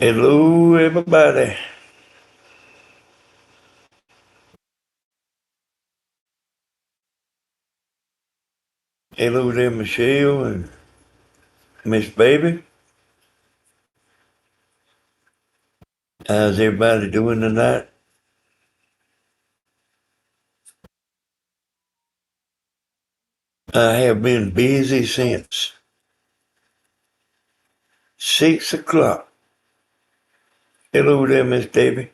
Hello, everybody. Hello there, Michelle and Miss Baby. How's everybody doing tonight? I have been busy since 6 o'clock. Hello there, Miss Debbie.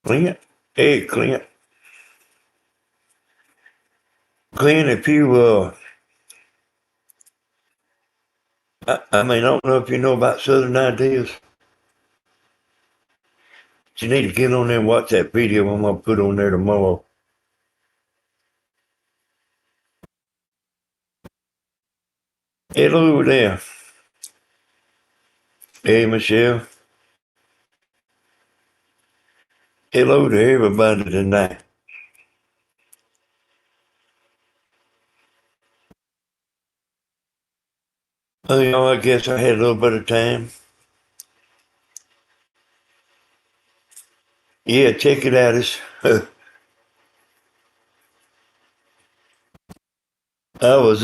Clint. Hey, Clint. Clint, if you, I don't know if you know about Southern Ideas. You need to get on there and watch that video I'm going to put on there tomorrow. Hello there. Hey, Michelle. Hello to everybody tonight. I guess I had a little bit of time. Yeah, check it out. I was,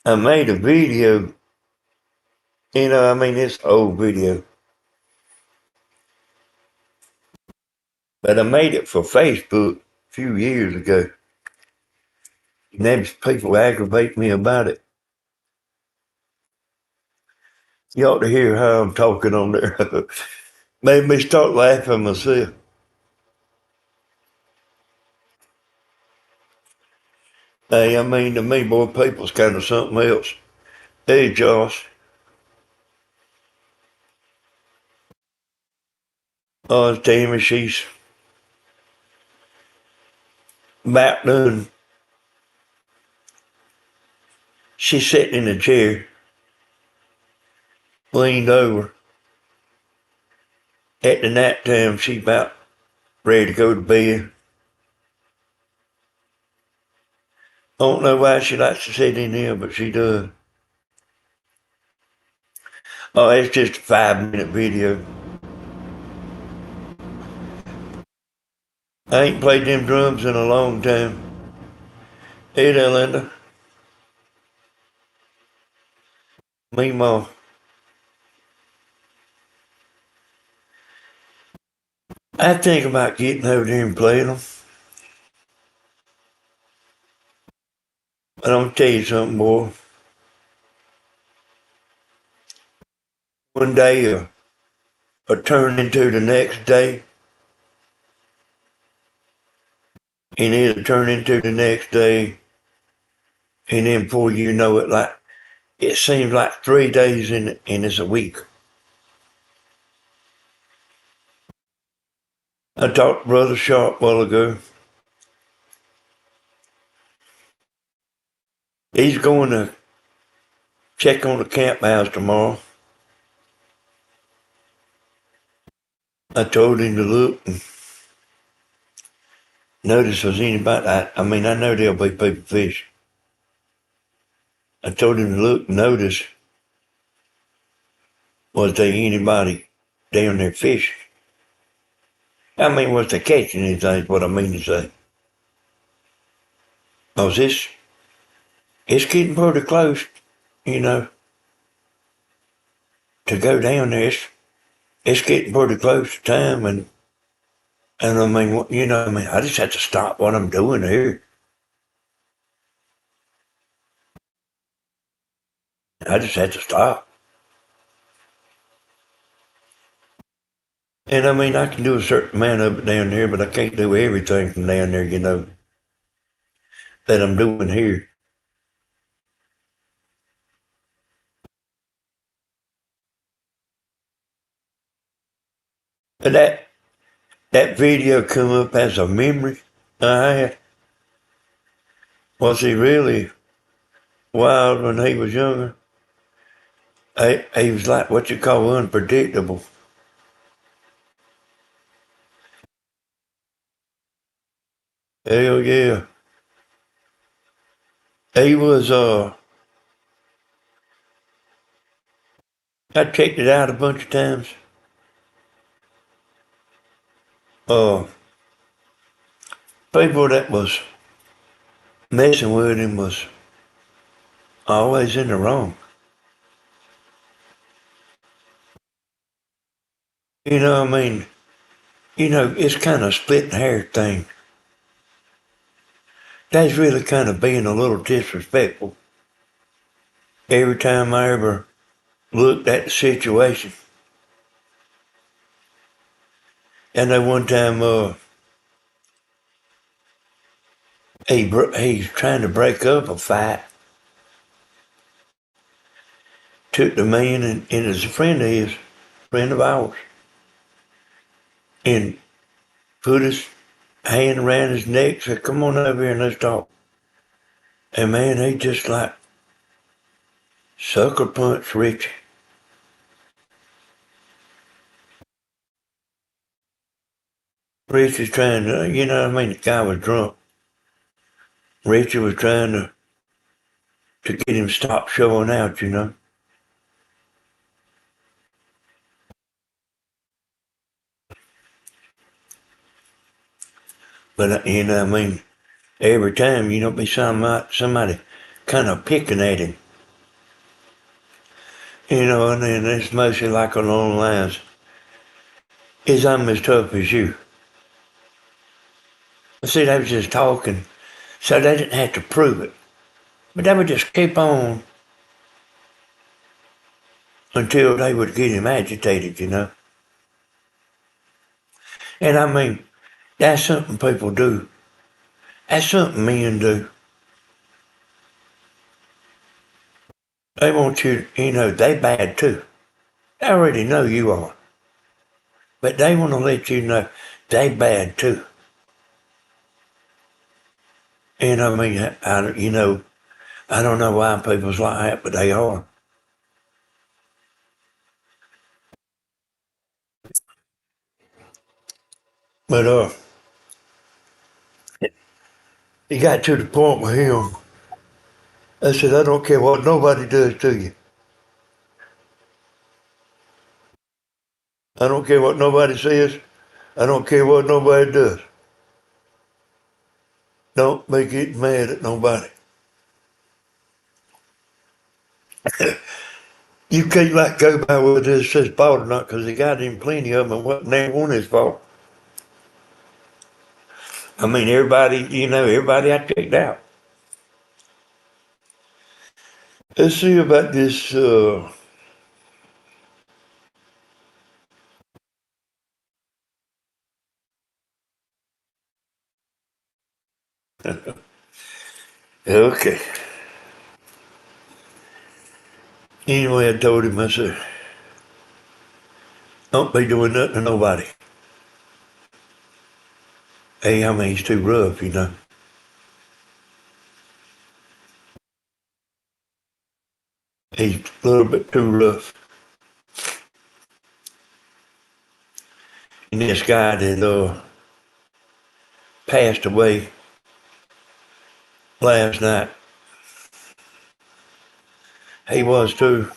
I made a video. It's old video. But I made it for Facebook a few years ago. And then people aggravate me about it. You ought to hear how I'm talking on there. Made me start laughing myself. Hey, to me, boy, people's kind of something else. Hey, Josh. Oh, Tammy, she's about done. She's sitting in a chair, leaned over. At the night time, she's about ready to go to bed. I don't know why she likes to sit in there, but she does. Oh, it's just a 5-minute video. I ain't played them drums in a long time. Hey there, Linda. Meemaw. I think about getting over there and playing them. But I'm going to tell you something, boy. One day will turn into the next day, and it'll turn into the next day, and then before you know it, like it seems like 3 days and it's a week. I talked to Brother Sharp a while ago. He's going to check on the camp house tomorrow. I told him to look and notice if there's anybody. I know there'll be people fishing. I told him to look and notice was there anybody down there fishing. Was they catching anything is what I mean to say. Cause it's getting pretty close, you know, to go down there. It's getting pretty close to time and I just have to stop what I'm doing here. I just had to stop. And I can do a certain amount of it down there, but I can't do everything from down there, that I'm doing here. But that video come up as a memory I had. Was he really wild when he was younger? He was like what you call unpredictable. Hell yeah. He was, I checked it out a bunch of times. Uh, People that was messing with him was always in the wrong. I mean, it's kind of splitting hair thing. That's really kind of being a little disrespectful. Every time I ever looked at the situation, and then one time, he's trying to break up a fight, took the man and is a friend of his, friend of ours, and put his hand around his neck, said, "Come on over here and let's talk." And man, he just like sucker punched Richie. Richie's trying to, the guy was drunk. Richie was trying to get him to stop showing out. But, every time, be somebody kind of picking at him, and then it's mostly like along the lines, is I'm as tough as you. See, they was just talking, so they didn't have to prove it. But they would just keep on until they would get him agitated. And that's something people do. That's something men do. They want you, they bad too. They already know you are. But they want to let you know they bad too. And I don't know why people's like that, but they are. But he got to the point with him. I said, I don't care what nobody does to you. I don't care what nobody says. I don't care what nobody does. Don't be getting mad at nobody. You can't like go by whether it's his fault or not because he got him plenty of them and wasn't never one his fault. Everybody I checked out. Let's see about this. Okay. Anyway, I told him, I said, don't be doing nothing to nobody. Hey, he's too rough. He's a little bit too rough. And this guy that passed away last night, he was too.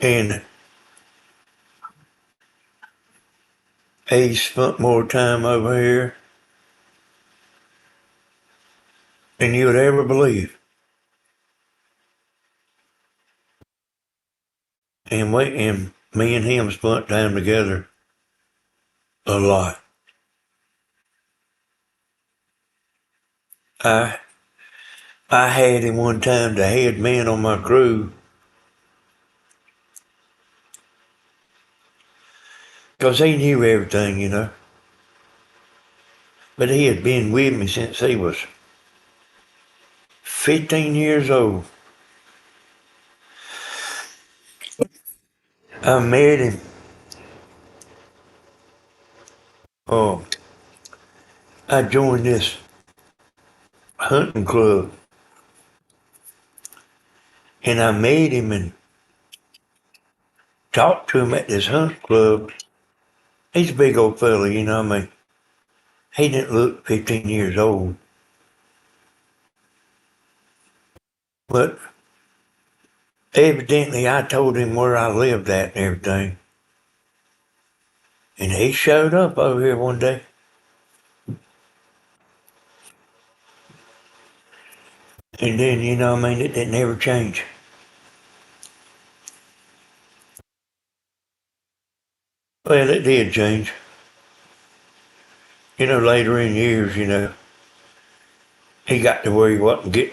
And he spent more time over here than you would ever believe. And me and him spent time together a lot. I I had him one time, the head man on my crew, because he knew everything. But he had been with me since he was 15 years old. I met him. Oh, I joined this hunting club, and I met him and talked to him at this hunting club. He's a big old fella. He didn't look 15 years old. But evidently I told him where I lived at and everything. And he showed up over here one day. And then, it didn't ever change. Well, it did change. Later in years, he got to where he wasn't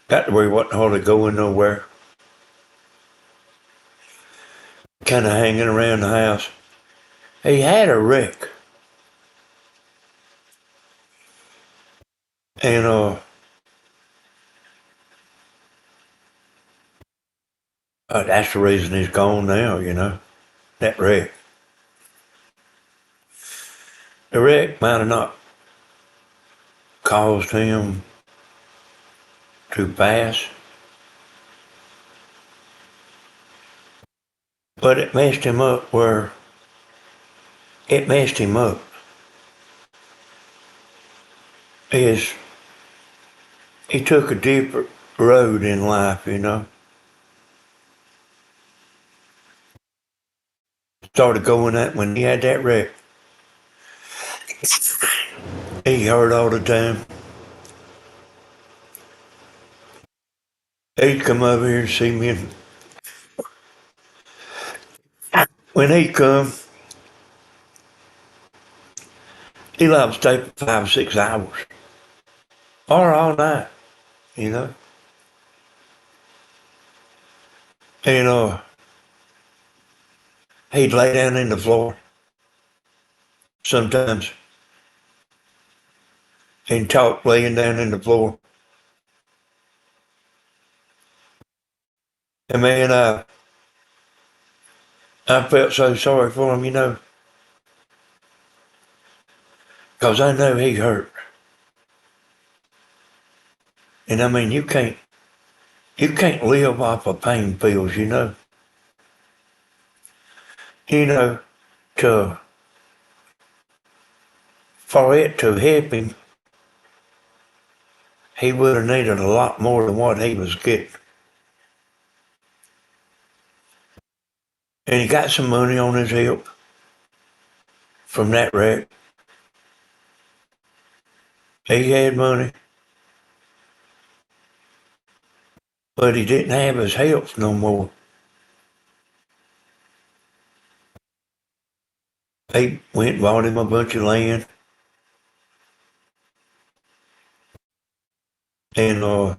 got to where he wasn't hardly going nowhere. Kind of hanging around the house. He had a wreck. And that's the reason he's gone now, that wreck. The wreck might have not caused him to pass, but it messed him up where it messed him up. He took a deeper road in life, Started going that when he had that wreck. He hurt all the time. He'd come over here and see me. And when he'd come, he loved to stay for 5 or 6 hours. Or all night, And he'd lay down in the floor sometimes and talk laying down in the floor. And man, I felt so sorry for him, because I know he hurt. And you can't live off of pain pills, to for it to help him, he would have needed a lot more than what he was getting. And he got some money on his hip from that wreck. He had money, but he didn't have his health no more. He went and bought him a bunch of land and,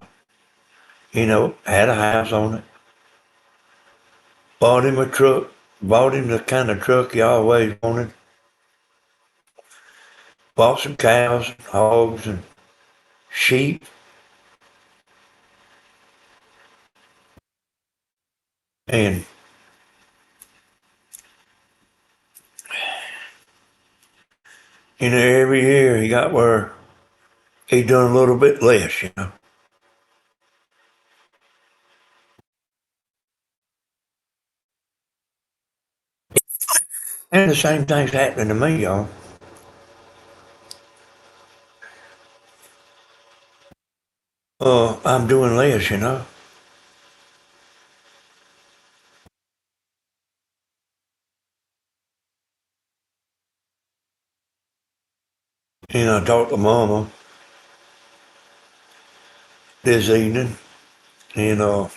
had a house on it. Bought him a truck, bought him the kind of truck he always wanted. Bought some cows and hogs and sheep. And every year he got where he done a little bit less, And the same thing's happening to me, y'all. I'm doing less, And I talked to Mama this evening, and I,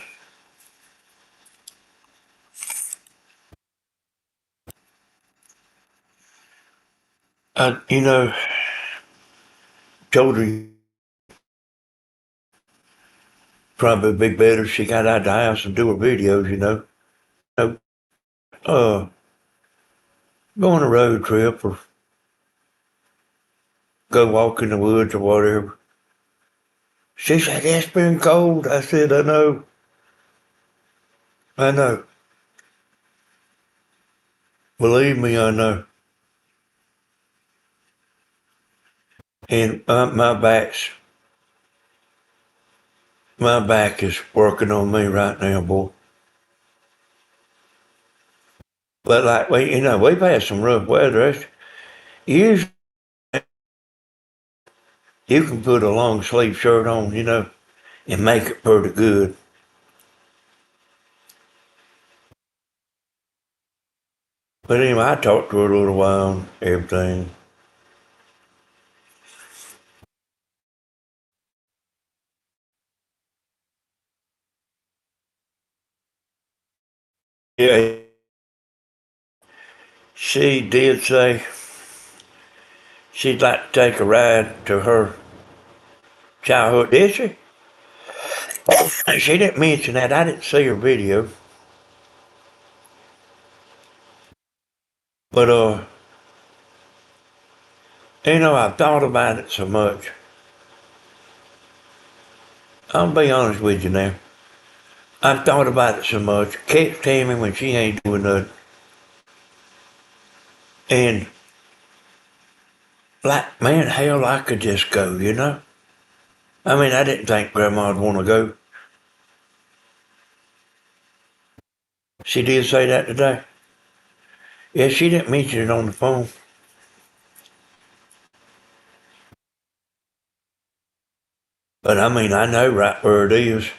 told her probably be better if she got out the house and do her videos, Go on a road trip or go walk in the woods or whatever. She said, it's been cold. I said, I know. I know. Believe me, I know. And my back is working on me right now, boy. But like we've had some rough weather. Usually you can put a long sleeve shirt on, and make it pretty good. But anyway, I talked to her a little while and everything. Yeah, she did say she'd like to take a ride to her childhood, did she? She didn't mention that. I didn't see her video. But, I've thought about it so much. I'll be honest with you now. I've thought about it so much. Catch Tammy when she ain't doing nothing. And, like, man, hell, I could just go. I mean, I didn't think Grandma'd want to go. She did say that today. Yeah, she didn't mention it on the phone. But I mean, I know right where it is.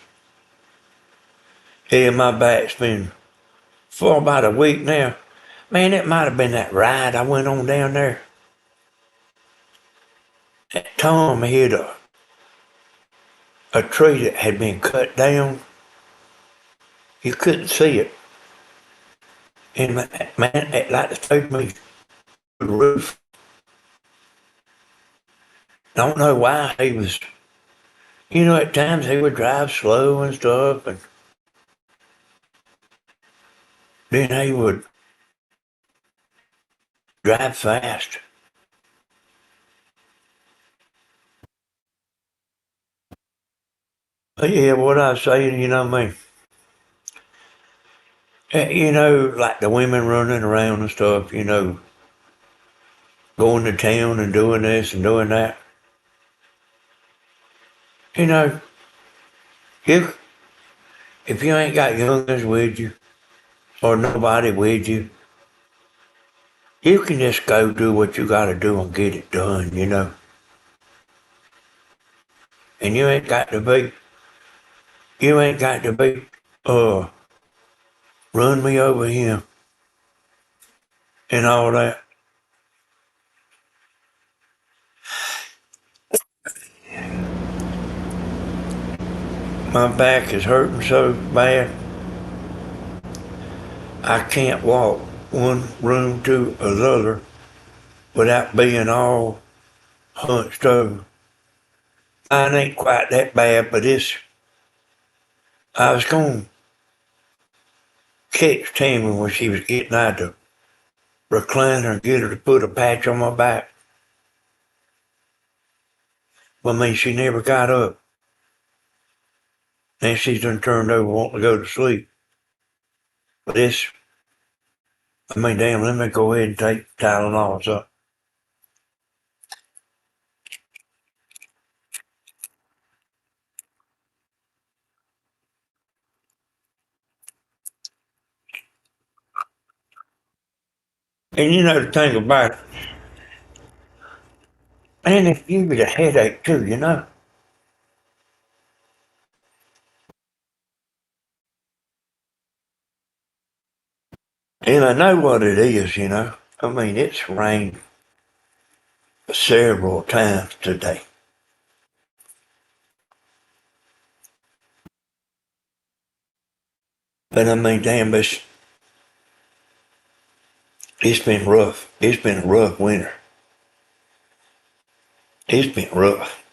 Yeah, my back's been for about a week now. Man, it might have been that ride I went on down there. Tom hit a tree that had been cut down. You couldn't see it. And man, it like threw me through the roof. Don't know why he was, at times he would drive slow and stuff, and then he would drive fast. But yeah, what I was saying, I mean, like the women running around and stuff, going to town and doing this and doing that. You know, you if you ain't got youngers with you or nobody with you, you can just go do what you gotta do and get it done. And you ain't got to be, uh, run me over here and all that. My back is hurting so bad, I can't walk one room to another without being all hunched over. Mine ain't quite that bad, but I was going to catch Tammy when she was getting out of the recliner and get her to put a patch on my back. But I mean, she never got up. And she's done turned over wanting to go to sleep. But damn, let me go ahead and take Tylenol or. And the thing about it, and it gives you a headache too. And I know what it is. I mean, it's rained several times today. But I mean, damn, it's been rough. It's been a rough winter. It's been rough.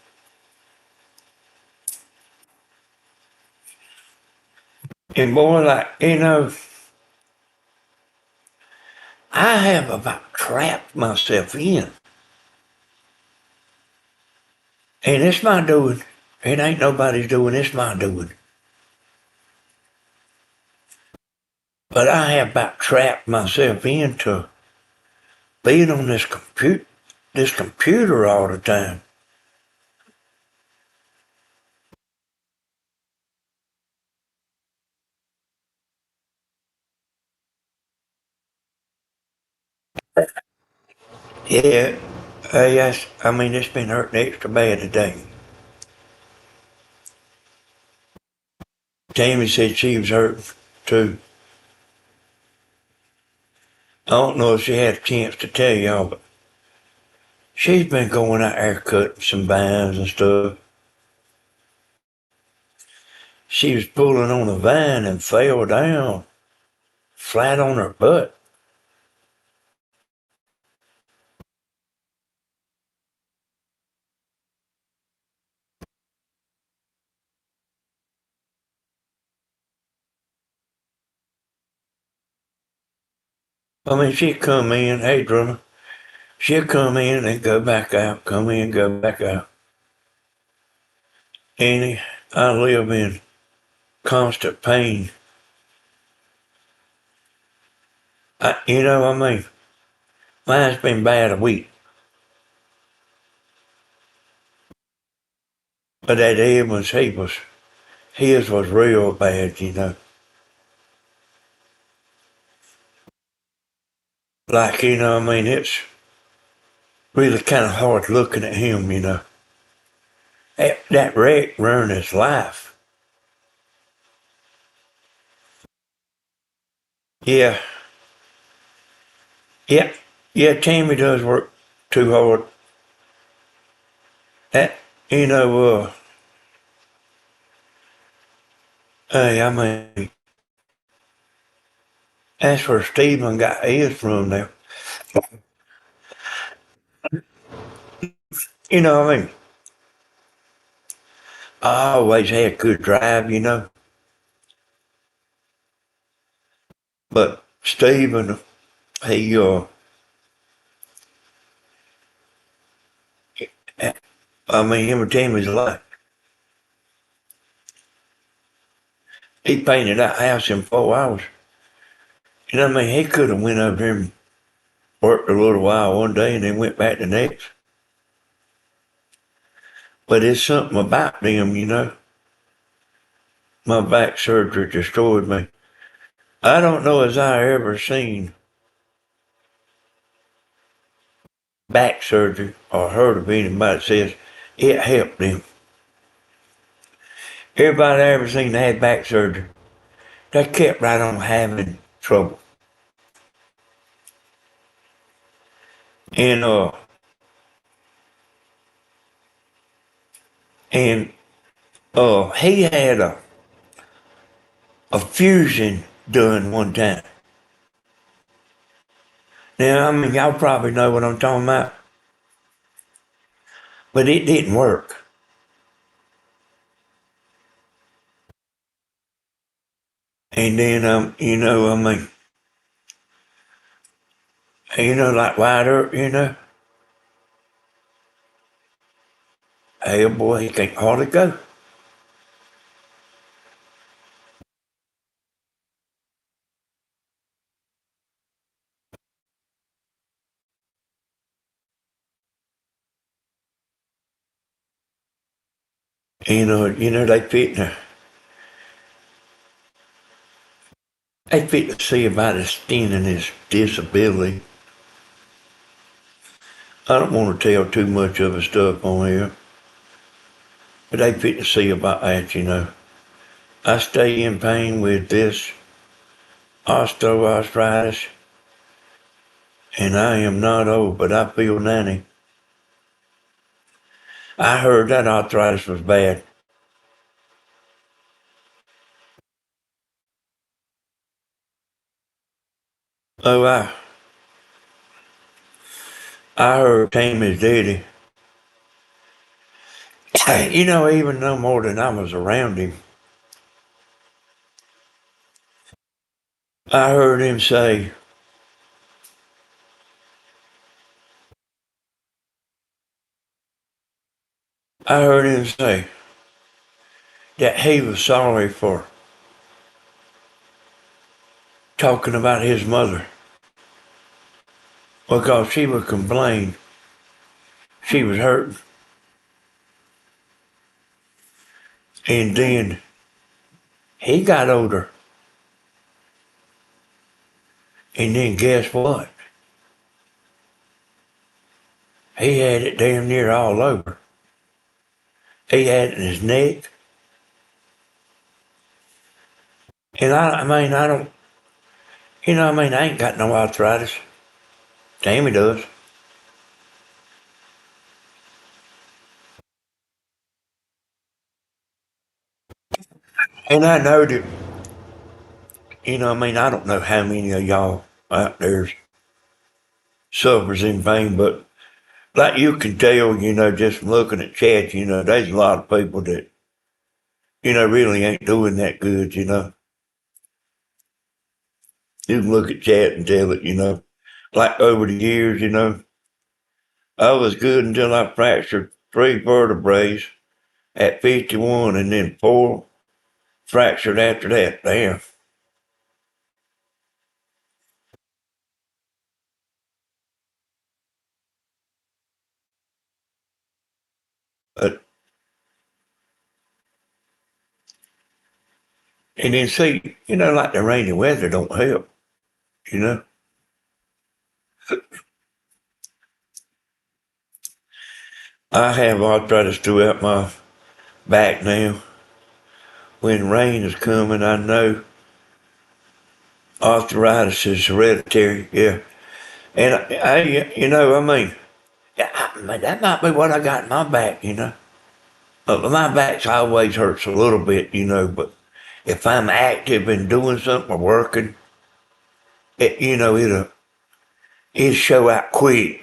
And boy, like, I have about trapped myself in. And it's my doing. It ain't nobody's doing, it's my doing. But I have about trapped myself into being on this computer all the time. Yeah, yes, I mean, it's been hurting extra bad today. Tammy said she was hurting too. I don't know if she had a chance to tell y'all, but she's been going out there cutting some vines and stuff. She was pulling on a vine and fell down flat on her butt. I mean, she'd come in, hey drummer, she'd come in and go back out, come in, go back out. Annie, I live in constant pain. I mean, mine's been bad a week. But that Edmonds, his was real bad. Like, I mean, it's really kind of hard looking at him. That wreck ruined his life. Yeah, yeah, yeah, Tammy does work too hard. That, you know, hey, I mean, that's where Stephen got his from now. I mean, I always had good drive. But Stephen, he, I mean, him and Tammy's alike. He painted that house in 4 hours. I mean, he could have went up there and worked a little while one day and then went back the next. But it's something about them. My back surgery destroyed me. I don't know as I ever seen back surgery or heard of anybody that says it helped them. Everybody I ever seen that had back surgery, they kept right on having trouble. And and he had a fusion done one time. Now I mean y'all probably know what I'm talking about, but it didn't work. And then I mean, like Wide Earp. Hey boy, he can't hardly go. They fit to see about extending his disability. I don't want to tell too much of his stuff on here, but they fit to see about that. I stay in pain with this osteoarthritis, and I am not old, but I feel 90. I heard that arthritis was bad. Oh, I heard Tammy's daddy. Even no more than I was around him, I heard him say, I heard him say that he was sorry for talking about his mother because she would complain she was hurting. And then he got older. And then guess what? He had it damn near all over. He had it in his neck. And I mean, I don't, I ain't got no arthritis. Tammy does. And I know that, I don't know how many of y'all out there suffers in pain, but like you can tell, just from looking at chat, there's a lot of people that, really ain't doing that good, You can look at chat and tell it, Like over the years, I was good until I fractured 3 vertebrae at 51 and then 4 fractured after that. Damn. But, and then see, like the rainy weather don't help, you know. I have arthritis throughout my back now. When rain is coming, I know arthritis is hereditary, yeah. And that might be what I got in my back, My back's always hurts a little bit, but if I'm active and doing something or working, it'll show out quick.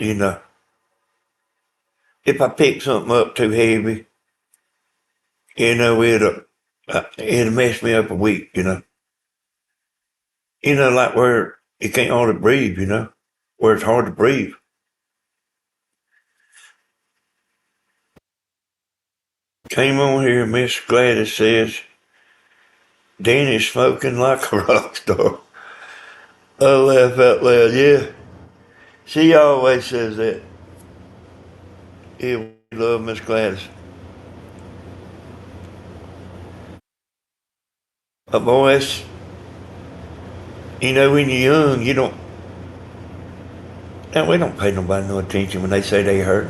If I pick something up too heavy, it'll mess me up a week. Like where you can't hardly breathe, where it's hard to breathe. Came on here, Miss Gladys says, Danny's smoking like a rock star. I laugh out loud, yeah. She always says that. Yeah, we love Miss Gladys. But boys, when you're young, we don't pay nobody no attention when they say they hurt.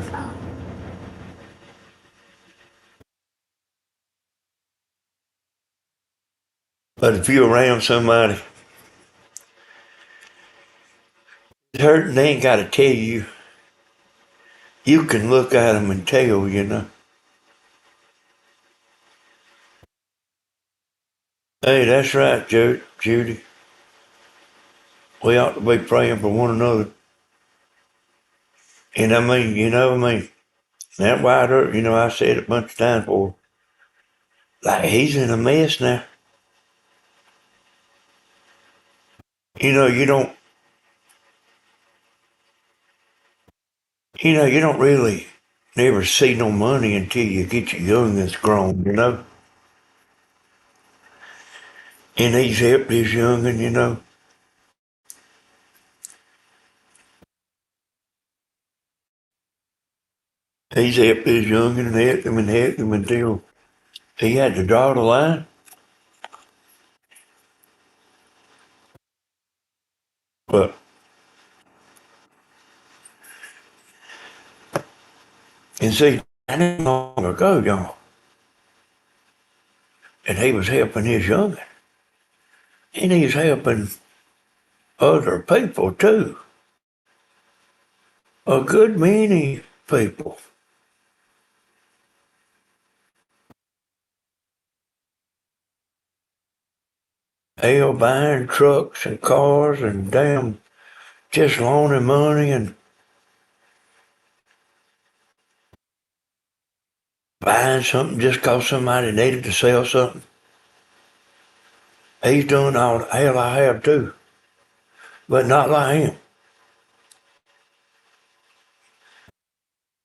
But if you're around somebody that's hurting, they ain't got to tell you. You can look at them and tell. Hey, that's right, Judy. We ought to be praying for one another. And that wide hurt, I said it a bunch of times before. Like, he's in a mess now. You don't, you don't really never see no money until you get your youngins grown. And he's helped his youngin. He's helped his youngin and helped him until he had to draw the line. But, and see, that ain't long ago, y'all. And he was helping his youngin. And he's helping other people too. A good many people. Hell, buying trucks and cars and damn just loaning money and buying something just 'cause somebody needed to sell something. He's doing all the hell I have too, but not like him.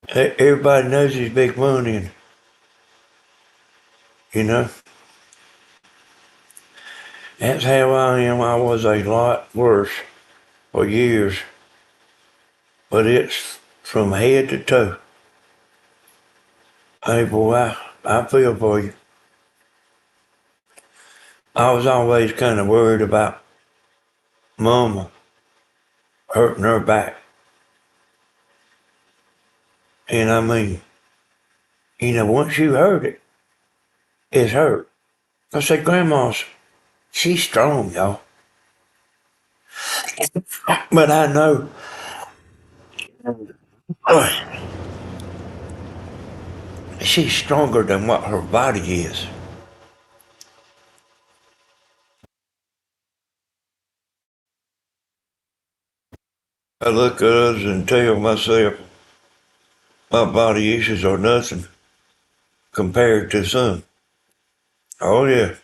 Everybody knows he's big money, and you know that's how I am. I was a lot worse for years, but it's from head to toe. Hey boy, I feel for you. I was always kind of worried about Mama hurting her back. And I mean, once you heard it, it's hurt. I said, Grandma's, she's strong, y'all. But I know she's stronger than what her body is. I look at others and tell myself my body issues are nothing compared to some. Oh yeah.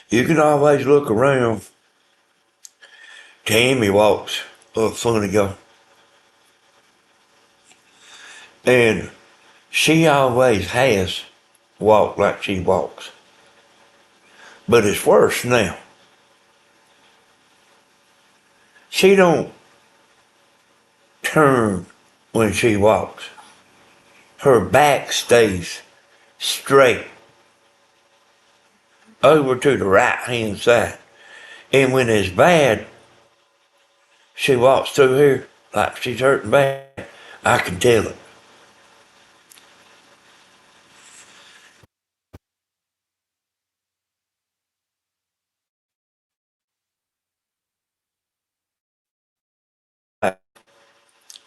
You can always look around. Tammy walks up funny girl. And she always has walked like she walks. But it's worse now. She don't turn when she walks. Her back stays straight over to the right hand side. And when it's bad, she walks through here like she's hurting bad. I can tell it.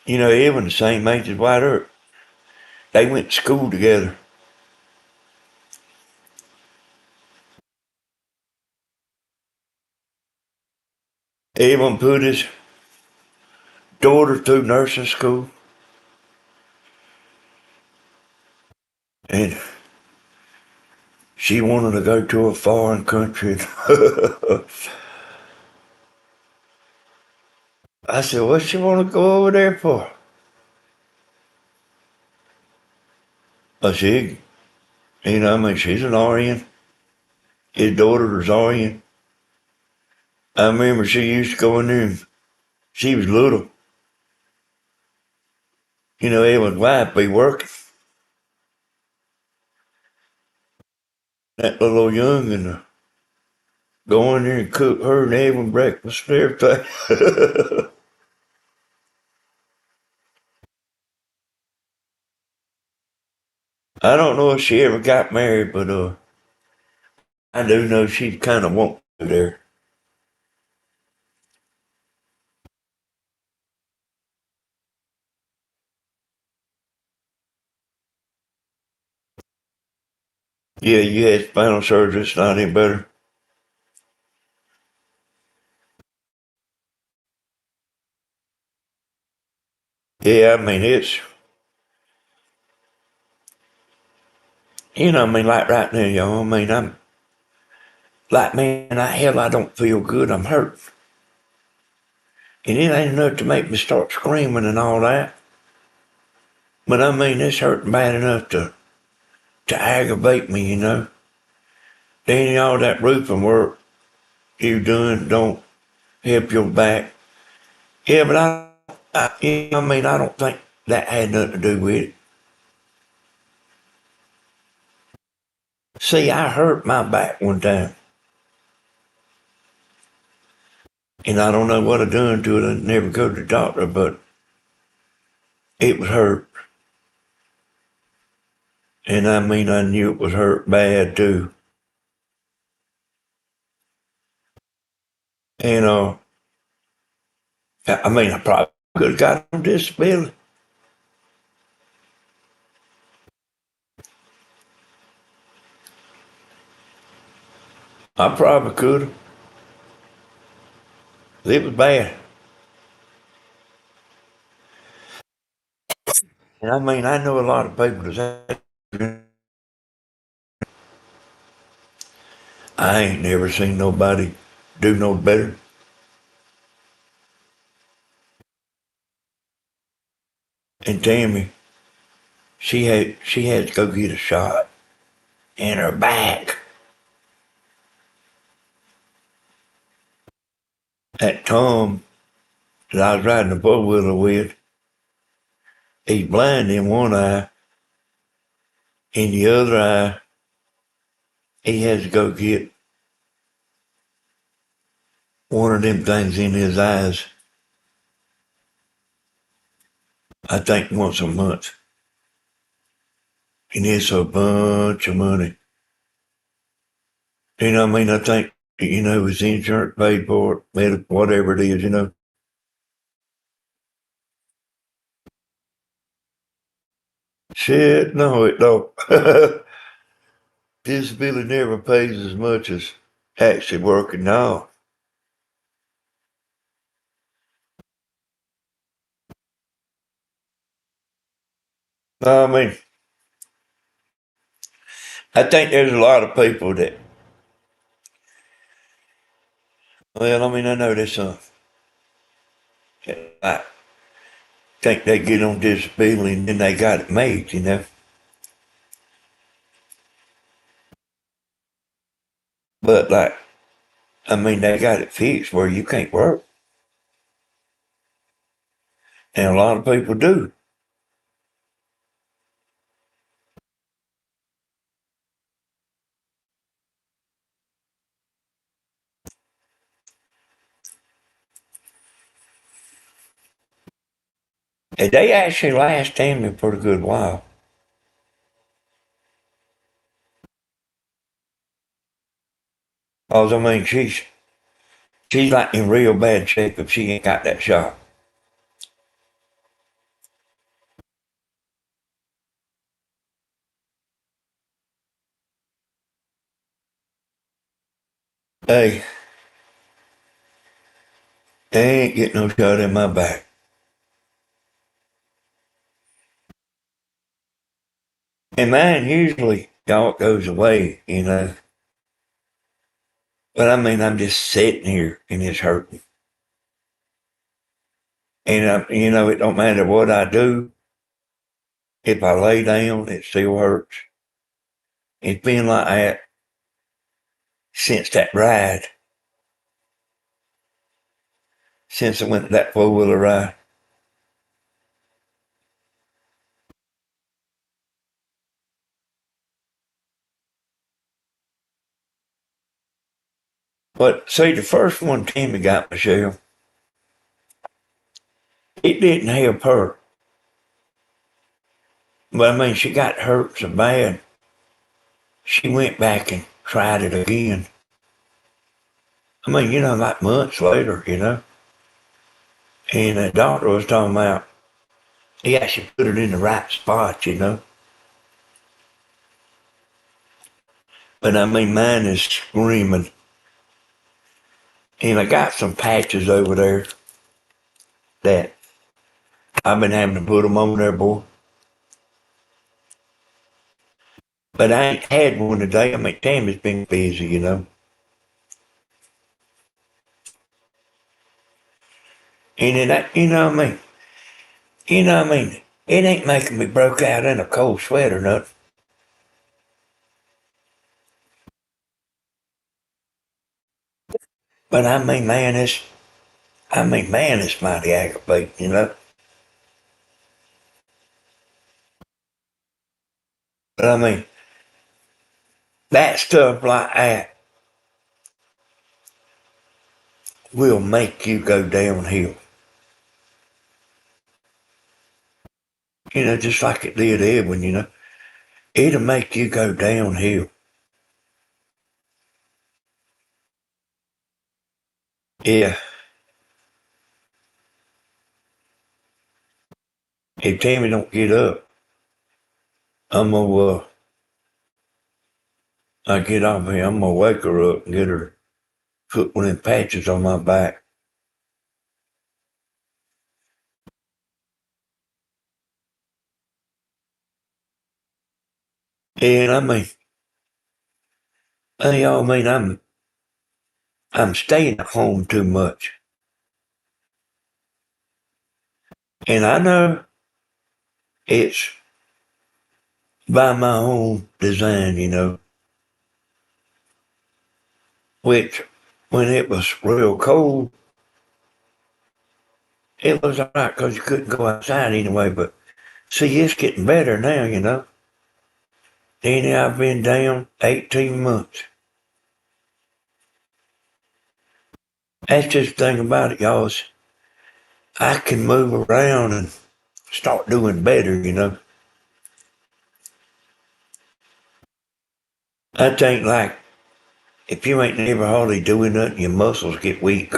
Even the same age as White Earth. They went to school together. Evan put his daughter through nursing school. And she wanted to go to a foreign country. I said, what she want to go over there for? I said, she's an RN. His daughter was RN. I remember she used to go in there and she was little. Evan's wife be working. That little young and go in there and cook her and Evan breakfast and everything. I don't know if she ever got married, but I do know she kind of won't go there. Yeah, you had spinal surgery. It's not any better. Yeah, it's, like right now, y'all. I'm like, man, I don't feel good. I'm hurt. And it ain't enough to make me start screaming and all that. But it's hurting bad enough to aggravate me. Then all that roofing work you doing don't help your back. Yeah, but I don't think that had nothing to do with it. See, I hurt my back one time. And I don't know what I done to it. I never go to the doctor, but it was hurt. And I knew it was hurt bad too. And I probably could have got on disability. I probably could have. It was bad. And I know a lot of people that I ain't never seen nobody do no better. And Tammy, she had to go get a shot in her back. That Tom that I was riding the four wheeler with, he's blind in one eye. In the other eye, he has to go get one of them things in his eyes. I think once a month. And it's a bunch of money. You know what I mean? I think, his insurance paid for it, whatever it is. Shit, no, it don't. Disability never pays as much as actually working now. No, I mean, I think there's a lot of people that, well, I mean, I know there's some, I think they get on disability and then they got it made. But like, I mean, they got it fixed where you can't work. And a lot of people do. And they actually last Tammy a pretty good while. Cause I mean, she's like in real bad shape if she ain't got that shot. Hey, they ain't getting no shot in my back. And mine usually all goes away. But I mean, I'm just sitting here and it's hurting. And it don't matter what I do. If I lay down, it still hurts. It's been like that since that ride, since I went to that 4-wheeler ride. But see, the first one Timmy got, Michelle, it didn't help her. But I mean, she got hurt so bad, she went back and tried it again. I mean, like months later. And the doctor was talking about he actually put it in the right spot. But I mean, mine is screaming. And I got some patches over there that I've been having to put them on there, boy. But I ain't had one today. I mean, Tammy's been busy. And what I mean? What I mean? It ain't making me broke out in a cold sweat or nothing. But I mean, man, it's mighty aggravating. But I mean, that stuff like that will make you go downhill. Just like it did Edwin. It'll make you go downhill. Yeah. If Tammy don't get up, I'm gonna, I get off here, I'm gonna wake her up and get her, put one of them patches on my back. And I'm staying at home too much. And I know it's by my own design, which when it was real cold, it was all right because you couldn't go outside anyway. But see, it's getting better now. Danny, I've been down 18 months. That's just the thing about it, y'all. Is I can move around and start doing better, you know. I think like if you ain't never hardly doing nothing, your muscles get weak.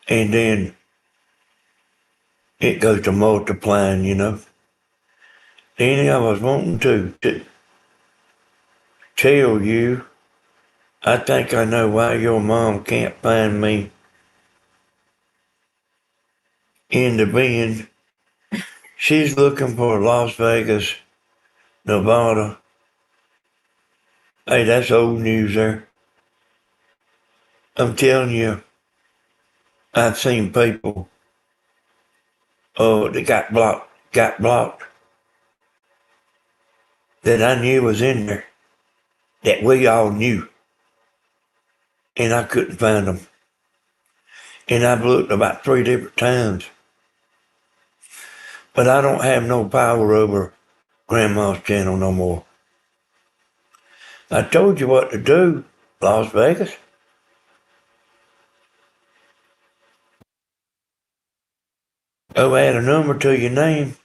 And then it goes to multiplying, you know. Danny, I was wanting to tell you, I think I know why your mom can't find me in the bin. She's looking for Las Vegas, Nevada. Hey, that's old news there. I'm telling you, I've seen people that got blocked that I knew was in there, that we all knew, and I couldn't find them. And I've looked about 3 different times, but I don't have no power over Grandma's channel no more. I told you what to do, Las Vegas. Oh, add a number to your name.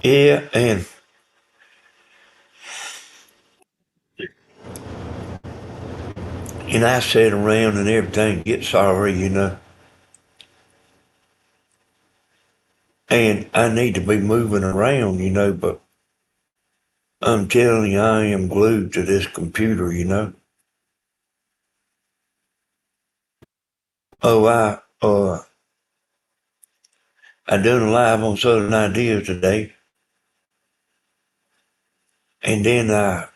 Yeah, and I sit around and everything, get sorry, you know. And I need to be moving around, you know, but I'm telling you, I am glued to this computer, you know. Oh, I done a live on Southern Ideas today, and then I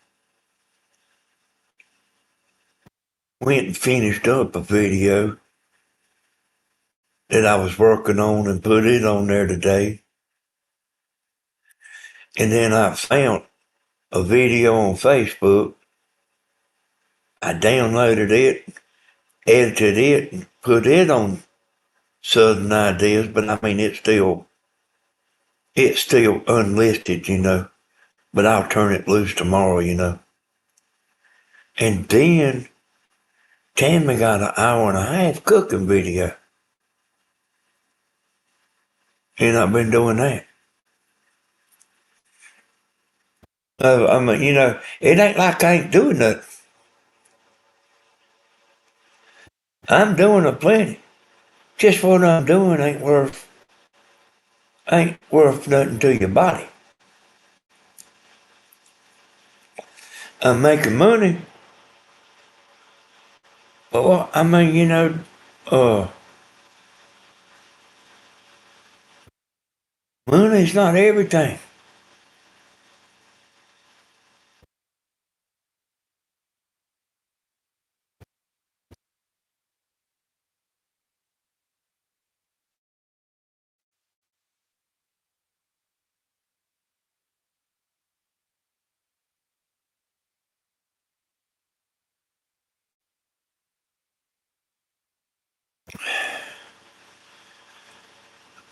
went and finished up a video that I was working on and put it on there today. And then I found a video on Facebook. I downloaded it, edited it, and put it on Southern Ideas, but I mean it's still unlisted, you know. But I'll turn it loose tomorrow, you know. And then Tammy got an hour and a half cooking video. And I've been doing that. I mean, you know, it ain't like I ain't doing nothing. I'm doing a plenty. Just what I'm doing ain't worth nothing to your body. I'm making money. Well, I mean, you know, uh, money's not everything.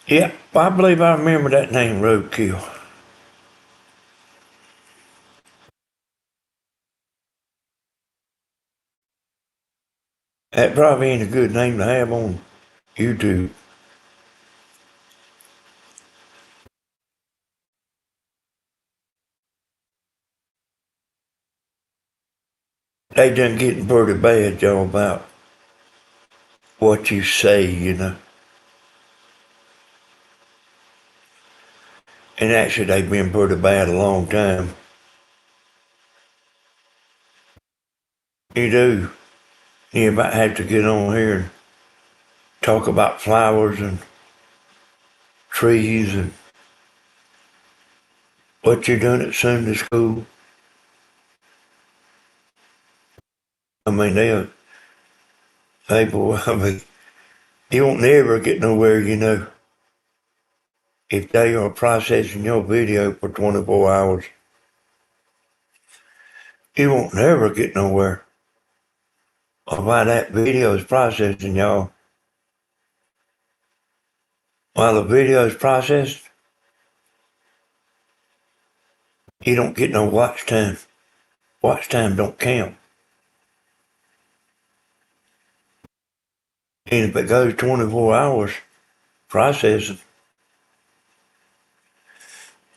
Yeah, I believe I remember that name, Roadkill. That probably ain't a good name to have on YouTube. They done getting pretty bad, y'all, about what you say, you know. And actually, they've been pretty bad a long time. You do. You might have to get on here and talk about flowers and trees and what you're doing at Sunday school. I mean, boy, I mean, you won't never get nowhere, you know, if they are processing your video for 24 hours. You won't never get nowhere. Or why that video is processing y'all while the video is processed, you don't get no watch time. Watch time don't count. And if it goes 24 hours processing,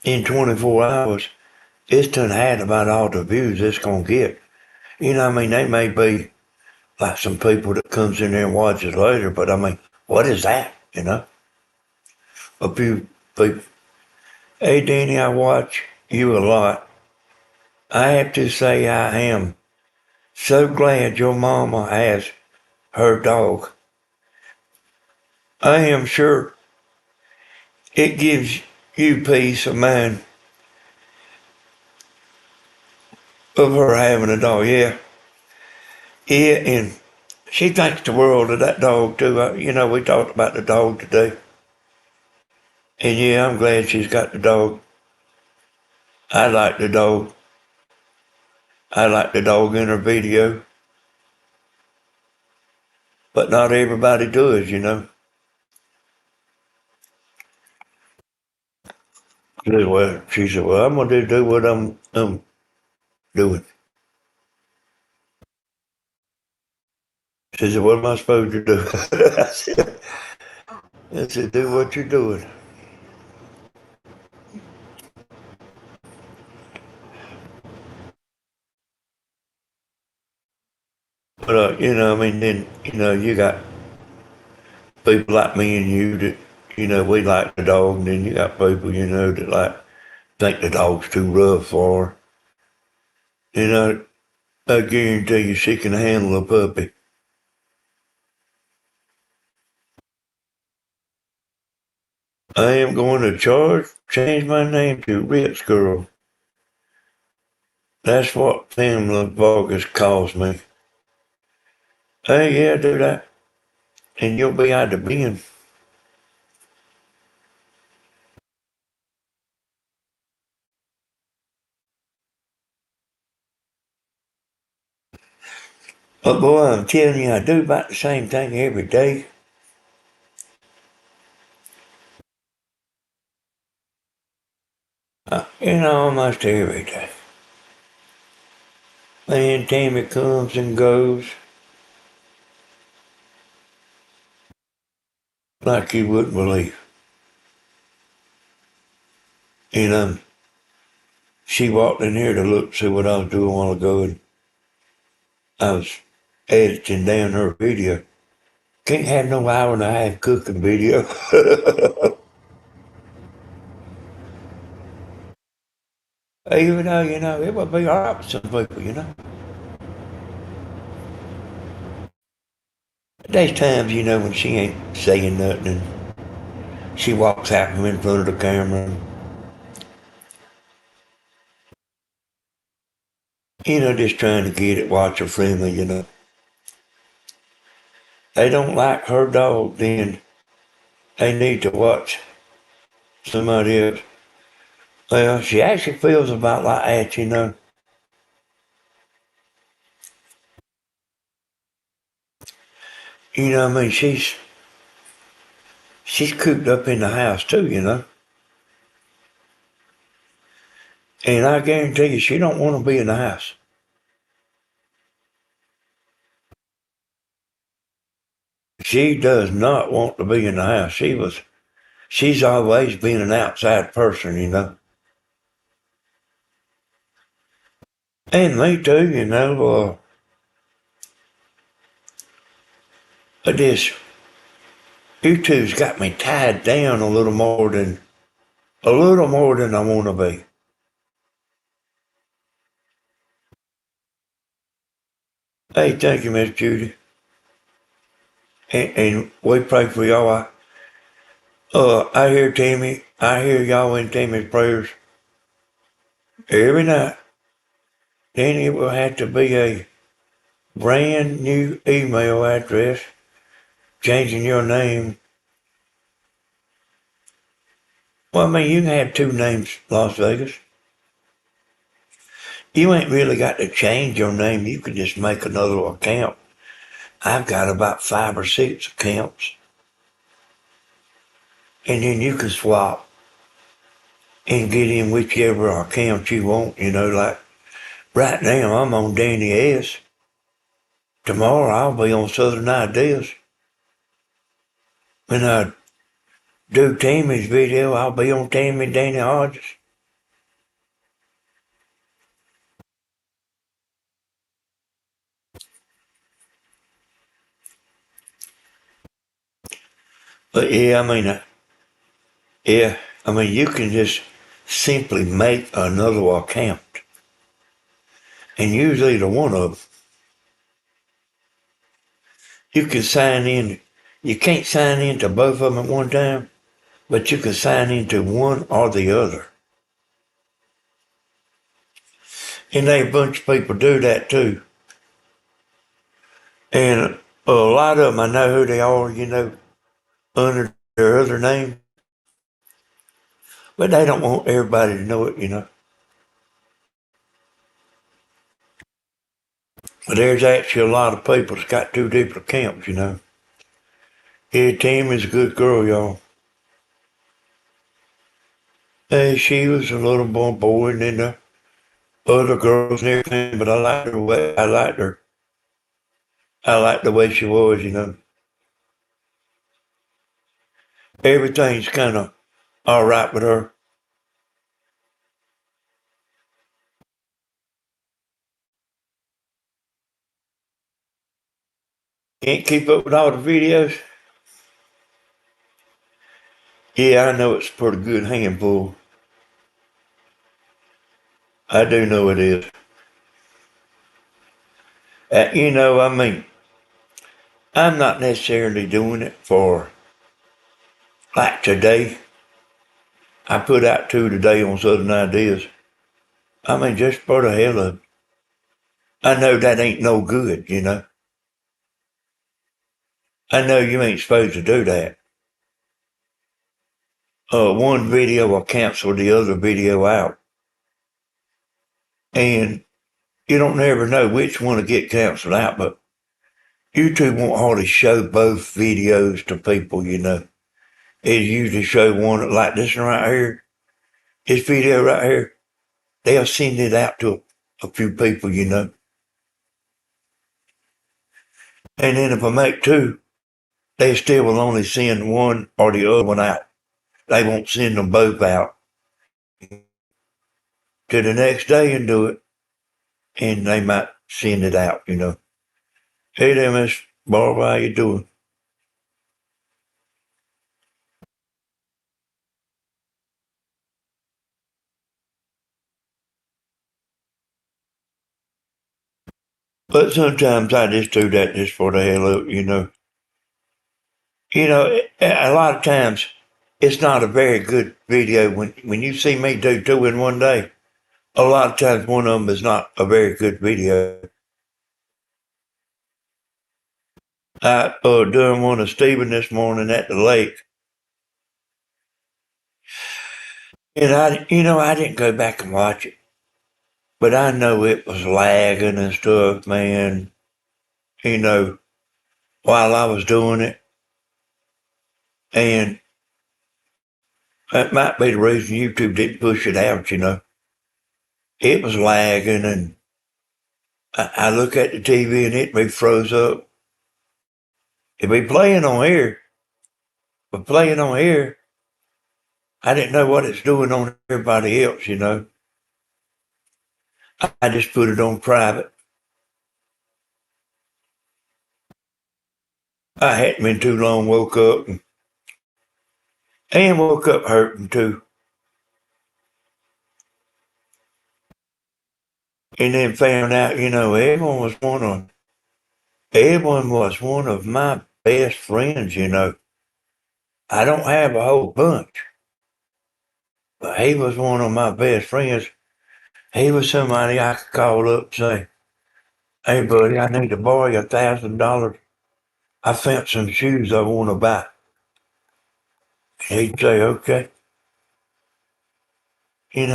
in 24 hours, it's done had about all the views it's going to get. You know, I mean, they may be like some people that comes in there and watches later, but I mean, what is that, you know? A few people. Hey, Danny, I watch you a lot. I have to say I am so glad your mama has her dog. I am sure it gives you peace of mind of her having a dog. Yeah. Yeah, and she thinks the world of that dog too. You know, we talked about the dog today. And yeah, I'm glad she's got the dog. I like the dog. I like the dog in her video. But not everybody does, you know. She said, well, I'm going to do what I'm doing. She said, what am I supposed to do? I said, do what you're doing. But, you know, I mean, then, you know, you got people like me and you that, you know, we like the dog, and then you got people, you know, that like think the dog's too rough for her. You know, I guarantee you she can handle a puppy. I am going to change my name to Rich Girl. That's what Pamela Vargas calls me. Hey, yeah, do that. And you'll be out of bin. But boy, I'm telling you, I do about the same thing every day. You know, almost every day. Man, Tammy comes and goes like you wouldn't believe. And she walked in here to look, see what I was doing a while ago, and I was editing down her video. Can't have no hour and a half cooking video. Even though, you know, it would be all right with some people, you know. There's times, you know, when she ain't saying nothing and she walks out from in front of the camera and, you know, just trying to get it watcher friendly, you know. They don't like her dog, then they need to watch somebody else. Well, she actually feels about like that, you know. You know, I mean, she's cooped up in the house too, you know. And I guarantee you, she don't want to be in the house. She does not want to be in the house. She's always been an outside person, you know. And me too, you know. This YouTube's got me tied down a little more than I want to be. Hey, thank you, Miss Judy. And we pray for y'all. I hear Tammy. I hear y'all in Tammy's prayers every night. Then it will have to be a brand new email address, changing your name. Well, I mean, you can have two names, Las Vegas. You ain't really got to change your name. You can just make another account. I've got about 5 or 6 accounts. and then you can swap and get in whichever account you want, like right now I'm on Danny S. Tomorrow I'll be on Southern Ideas. When I do Tammy's video, I'll be on Tammy Danny Hodges. But yeah, you can just simply make another account and use either one of them. You can sign in. You can't sign into both of them at one time, but you can sign into one or the other. And a bunch of people do that too. And a lot of them, I know who they are, under their other name, but they don't want everybody to know it. But there's actually a lot of people that's got two different accounts. Yeah, Tammy's a good girl, y'all. Hey, she was a little more boring than the other girls and everything, but I liked her way. I liked her. I liked the way she was. Everything's kind of all right with her. Can't keep up with all the videos. Yeah, I know it's a pretty good handful. I do know it is. I'm not necessarily doing it for like today. I put out two today on Southern Ideas. Just for the hell of it. I know that ain't no good. I know you ain't supposed to do that. One video will cancel the other video out. And you don't never know which one will get canceled out, but YouTube won't hardly show both videos to people. It usually show one like this one right here, this video right here. They'll send it out to a few people. And then if I make two, they still will only send one or the other one out. They won't send them both out to the next day and do it. And they might send it out. Hey there, Miss Barbara, how you doing? But sometimes I just do that just for the hell of it. A lot of times it's not a very good video. When you see me do two in one day, a lot of times one of them is not a very good video. I doing one of Stephen this morning at the lake, and I didn't go back and watch it, but I know it was lagging and stuff, man. You know, while I was doing it, and that might be the reason YouTube didn't push it out. It was lagging, and I look at the TV and it be froze up. It be playing on here, but playing on here, I didn't know what it's doing on everybody else. I just put it on private. I hadn't been too long, woke up and woke up hurting too. And then found out, everyone was one of my best friends. I don't have a whole bunch, but he was one of my best friends. He was somebody I could call up and say, "Hey, buddy, I need to borrow you $1,000. I found some shoes I want to buy." And he'd say, "Okay." He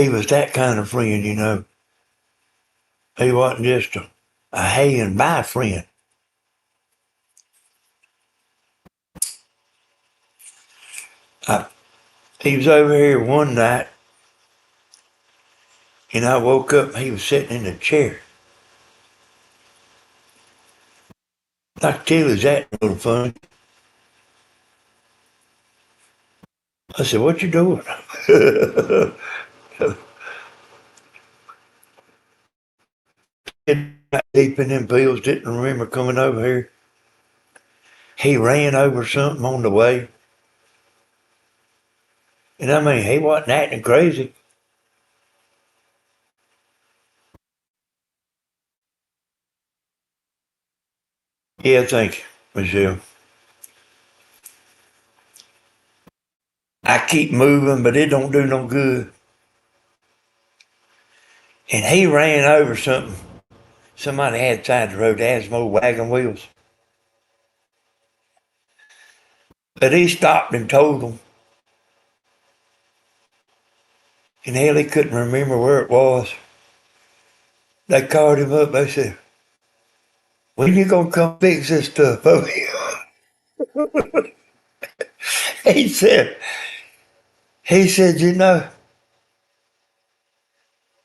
was that kind of friend. He wasn't just a hey and bye friend. I, he was over here one night, and I woke up and he was sitting in a chair. I could tell his acting a little funny. I said, "What you doing?" Deep in them fields, didn't remember coming over here. He ran over something on the way. And I mean, he wasn't acting crazy. Yeah, thank you, Michelle. I keep moving, but it don't do no good. And he ran over something. Somebody had side the road that had some old wagon wheels. But he stopped and told them. And hell, he couldn't remember where it was. They called him up. They said, "When you gonna come fix this stuff?" he said, he said,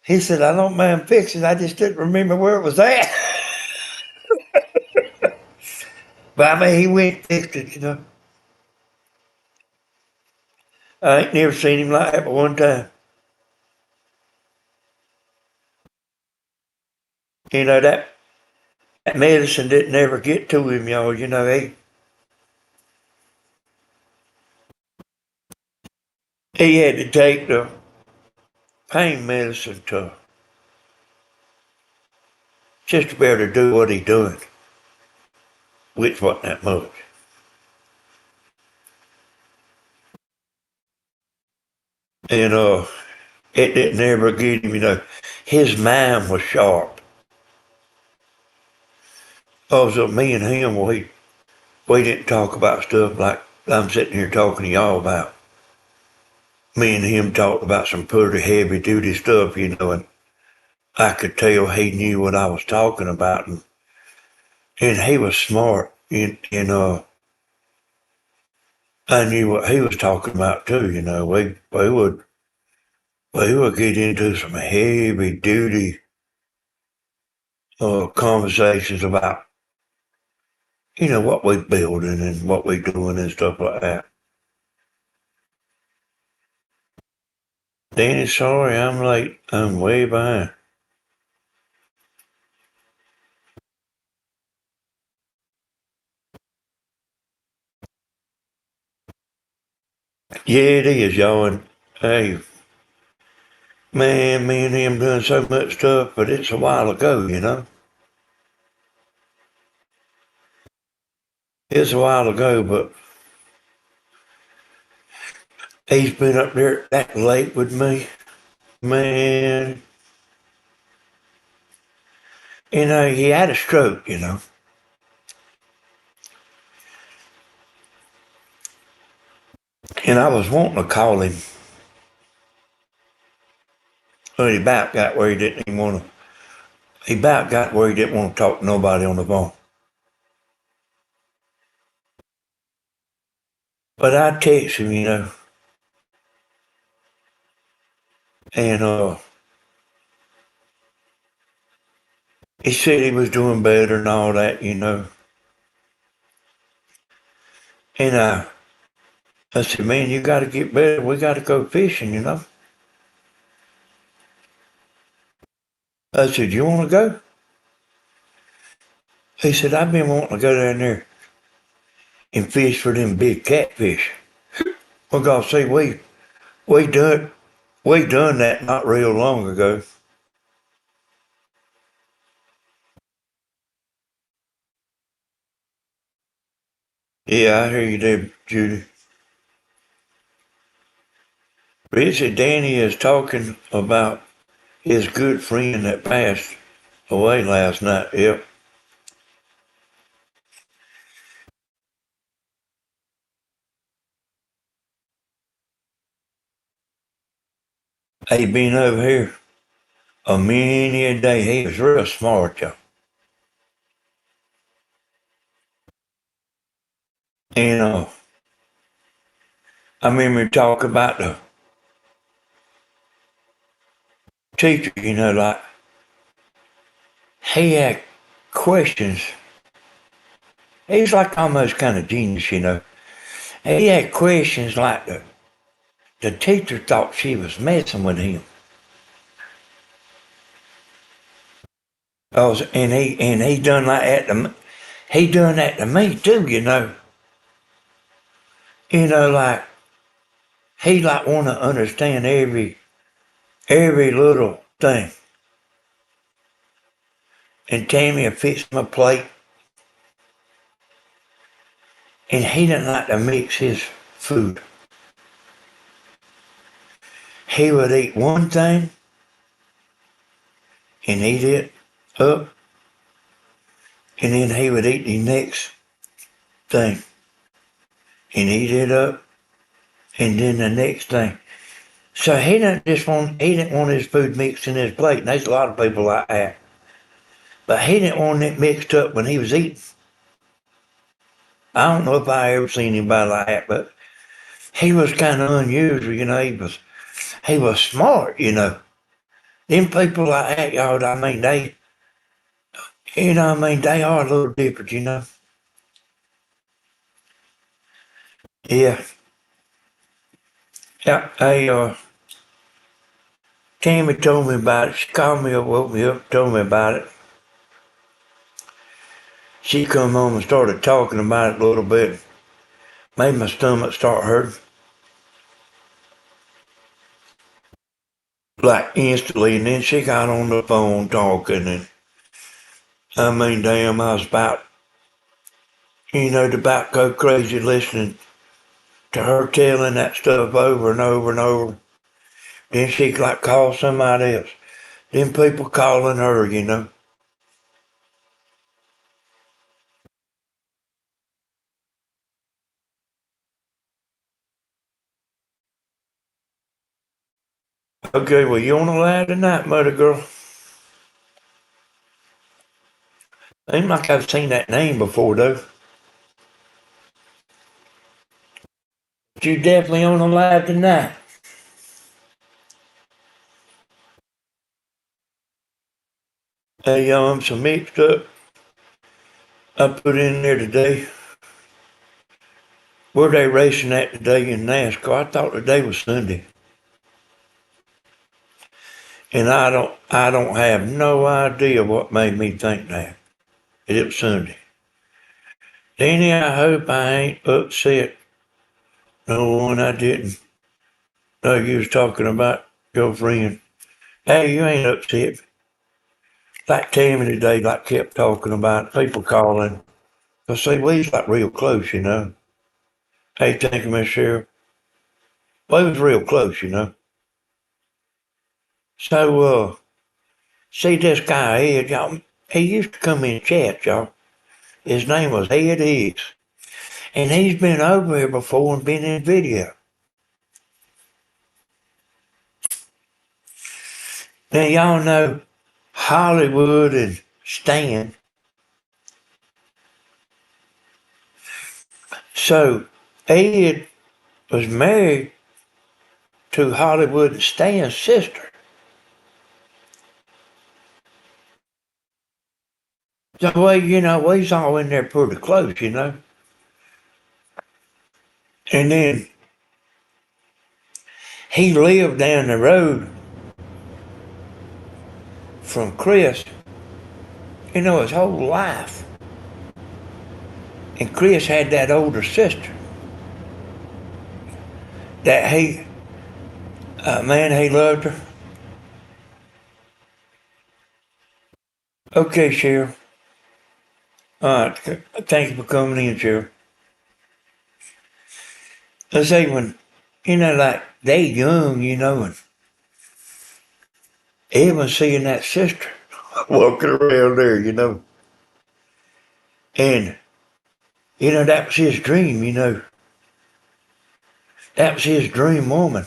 he said, "I don't mind fixing. I just didn't remember where it was at." But I mean, he went and fixed it. I ain't never seen him like that but one time. That medicine didn't ever get to him, y'all. He had to take the pain medicine to just to be able to do what he doing, which wasn't that much. And it didn't ever get him. His mind was sharp. Also, me and him, we didn't talk about stuff like I'm sitting here talking to y'all about. Me and him talked about some pretty heavy duty stuff, and I could tell he knew what I was talking about, and he was smart, and I knew what he was talking about too. We would get into some heavy duty conversations about what we building and what we doing and stuff like that. Danny, sorry, I'm late. I'm way behind. Yeah, it is, y'all. And hey, man, me and him doing so much stuff, but it's a while ago. It's a while ago, but he's been up there that late with me. Man, he had a stroke. And I was wanting to call him, but he about got where he didn't even want to. He about got where he didn't want to talk to nobody on the phone. But I text him, and he said he was doing better and all that. And I said, "Man, you got to get better. We got to go fishing." I said, "You want to go?" He said, "I've been wanting to go down there and fish for them big catfish." Well, God, see, we done we done that not real long ago. Yeah, I hear you there, Judy. Richie Danny is talking about his good friend that passed away last night. Yep. He been over here a many a day. He was real smart, y'all. And I remember talk about the teacher, like he had questions. He's like almost kind of genius. He had questions like the teacher thought she was messing with him. And he done like that he done that to me too. Like he like want to understand every little thing. And Tammy would fix my plate, and he didn't like to mix his food. He would eat one thing and eat it up, and then he would eat the next thing and eat it up, and then the next thing. So he didn't want his food mixed in his plate, and there's a lot of people like that. But he didn't want it mixed up when he was eating. I don't know if I ever seen anybody like that, but he was kind of unusual. He was smart. Them people like that, y'all, they are a little different. Yeah. Yeah, Tammy told me about it. She called me up, woke me up, told me about it. She come home and started talking about it a little bit. Made my stomach start hurting. Like instantly, and then she got on the phone talking, and damn, I was about go crazy listening to her telling that stuff over and over and over. Then she like call somebody else. Then people calling her. Okay, well, you on the line tonight, mother girl? Seems like I've seen that name before, though. But you definitely on the live tonight. Hey, some mixed up I put in there today. Where they racing at today in NASCAR? I thought today was Sunday. And I don't have no idea what made me think that. It was Sunday. Danny, I hope I ain't upset no one I didn't know you was talking about your friend. Hey, you ain't upset. Like Tammy today, like kept talking about people calling. Cause see, we's like real close. Hey, thank you, Miss Sheriff. We was real close. So, see this guy Ed, y'all, he used to come in chat, y'all. His name was Ed Hicks. And he's been over here before and been in video. Now, y'all know Hollywood and Stan. So, Ed was married to Hollywood and Stan's sister. So, we's all in there pretty close. And then he lived down the road from Chris, his whole life. And Chris had that older sister that he loved her. Okay, Cheryl. All right, thank you for coming in, Cheryl. Let's say when, like they young, and even seeing that sister walking around there. And, that was his dream. That was his dream woman.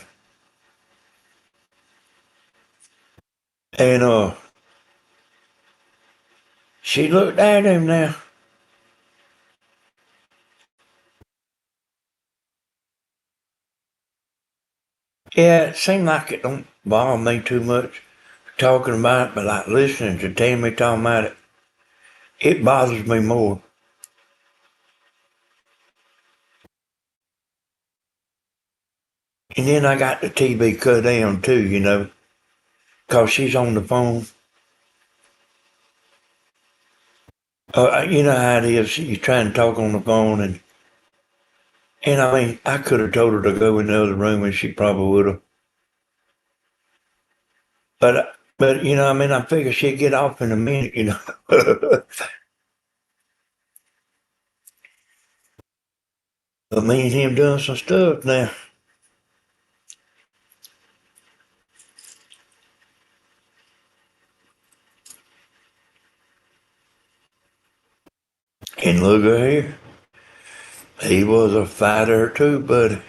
And, she looked at him now. Yeah, it seemed like it don't bother me too much talking about it, but like listening to Tammy talking about it, it bothers me more. And then I got the TV cut down too, you know, 'cause she's on the phone. You know how it is. You try and talk on the phone, and I mean, I could have told her to go in the other room, and she probably would have. But you know, I mean, I figure she'd get off in a minute, you know. But me and him doing some stuff now. And look at here, he was a fighter too, buddy.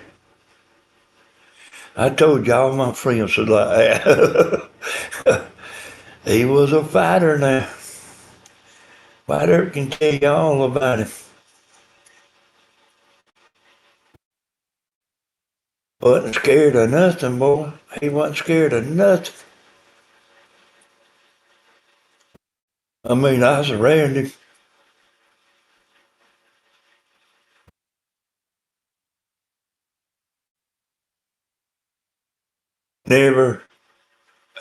I told y'all my friends was like that. He was a fighter now. Fighter can tell you all about him. Wasn't scared of nothing, boy. He wasn't scared of nothing. I mean, I was around him. Never,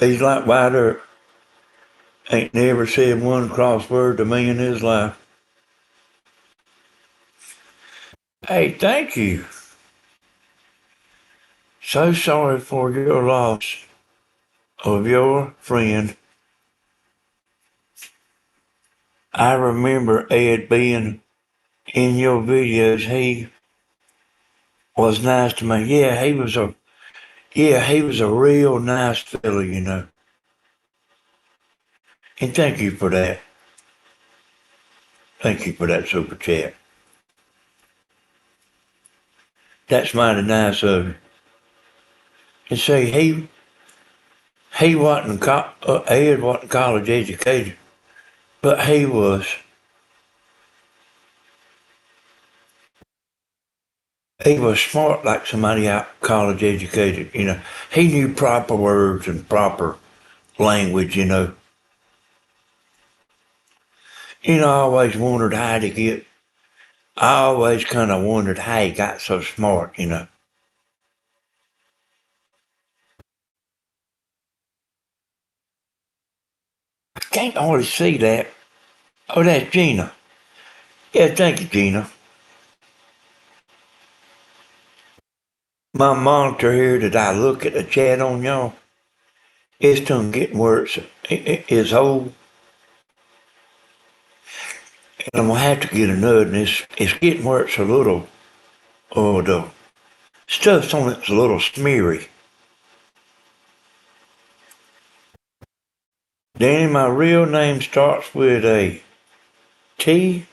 he's like Fighter, ain't never said one cross word to me in his life. Hey, thank you. So sorry for your loss of your friend. I remember Ed being in your videos. He was nice to me. He was a real nice fella, you know. And thank you for that. Thank you for that super chat. That's mighty nice of you. And see, he wasn't Ed wasn't college educated, but he was smart like somebody out college educated. You know, he knew proper words and proper language. You know. I always wondered how to get. I always kind of wondered how he got so smart. You know. I can't hardly see that. Oh, that's Gina. Yeah, thank you, Gina. My monitor here that I look at the chat on y'all, it's tongue getting worse. It's old, and I'm gonna have to get another. And it's getting worse a little. Oh, the stuff's on it's a little smeary. Danny, my real name starts with a T.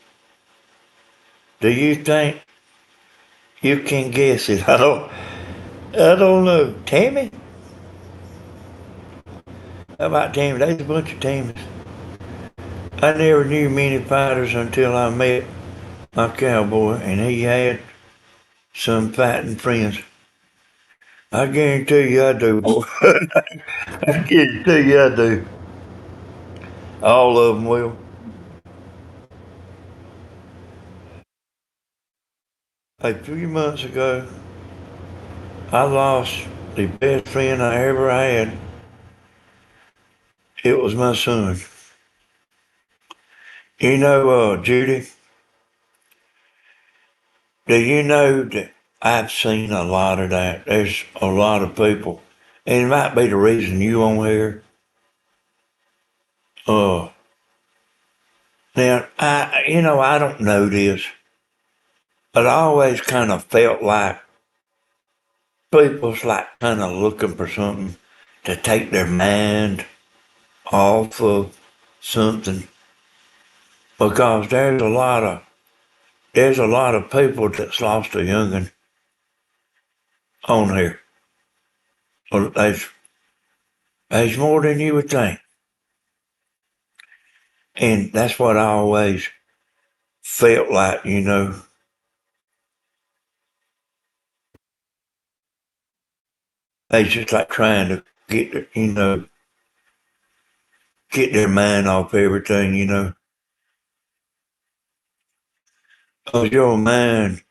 Do you think you can guess it? I don't know. Tammy? How about Tammy? There's a bunch of Tammys. I never knew many fighters until I met my cowboy, and he had some fighting friends. I guarantee you I do, boy. I guarantee you I do. All of them will. A few months ago, I lost the best friend I ever had. It was my son. Judy, do you know that I've seen a lot of that? There's a lot of people, and it might be the reason you on here. Uh, I don't know this, but I always kind of felt like people's like kind of looking for something to take their mind off of something because there's a lot of people that's lost a youngin' on here. Well, there's more than you would think, and that's what I always felt like. They just like trying to get their mind off everything, you know. 'Cause your mind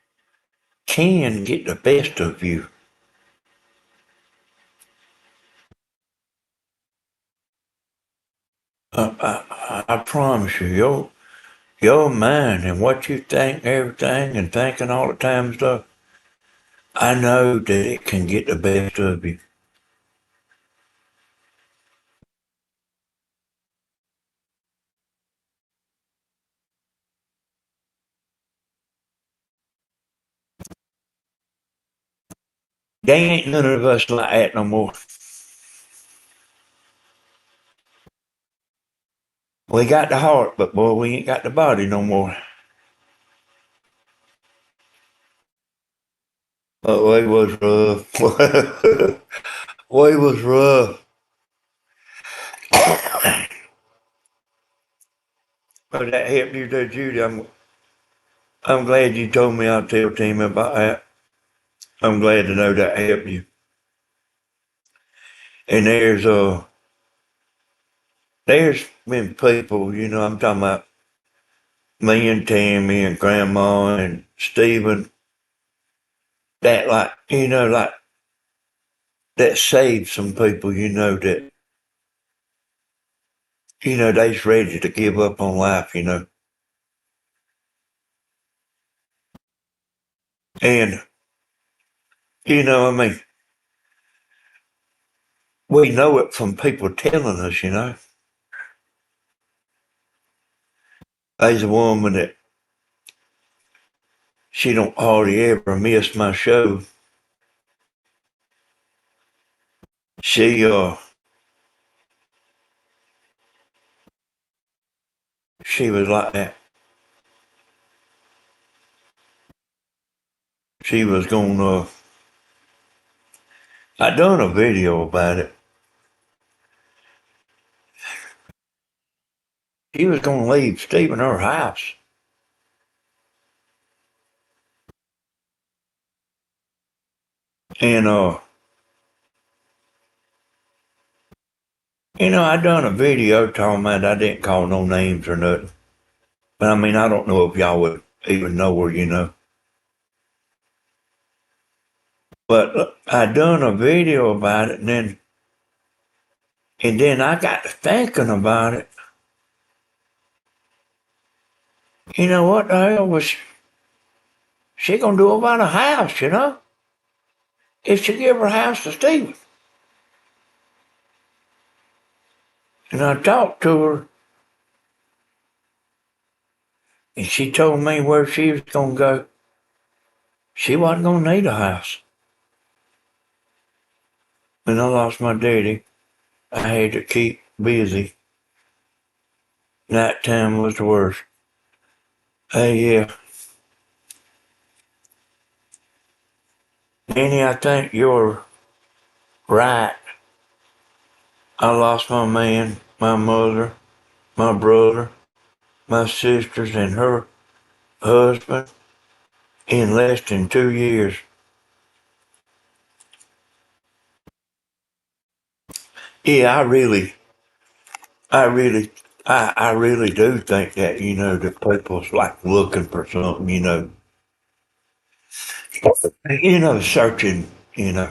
can get the best of you. I promise you, your mind and what you think, everything, and thinking all the time and stuff, I know that it can get the best of you. They ain't none of us like that no more. We got the heart, but boy, we ain't got the body no more. But we was rough. We was rough. But that helped you there, Judy. I'm glad you told me. I'll tell Tim about that. I'm glad to know that helped you. And there's been people, I'm talking about me and Tammy and Grandma and Stephen that like that saved some people, they's ready to give up on life. And, I mean, we know it from people telling us. There's a woman that she don't hardly ever miss my show. She she was like that. She was gonna I done a video about it. She was gonna leave Stephen her house. And I done a video talking about I didn't call no names or nothing. But I mean I don't know if y'all would even know her. But I done a video about it and then I got to thinking about it. What the hell was she gonna do about a house? If she give her house to Stephen. And I talked to her and she told me where she was gonna go. She wasn't gonna need a house. When I lost my daddy, I had to keep busy. Nighttime was the worst. Hey, yeah. Annie, I think you're right. I lost my man, my mother, my brother, my sisters, and her husband in less than 2 years. Yeah, I really do think that, that people's like looking for something. Searching, you know.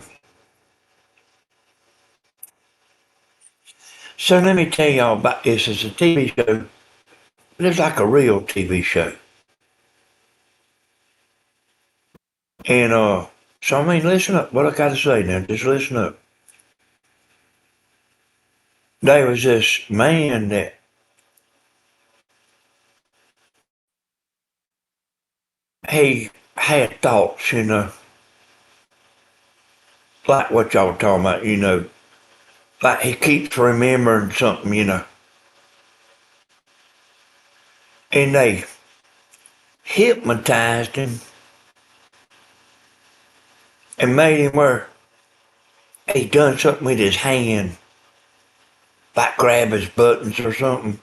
So let me tell y'all about this. It's a TV show. It's like a real TV show. And so I mean, listen up. What I gotta say now, just listen up. There was this man that he had thoughts, like what y'all talking about. Like he keeps remembering something. And they hypnotized him and made him where he done something with his hand, like grab his buttons or something,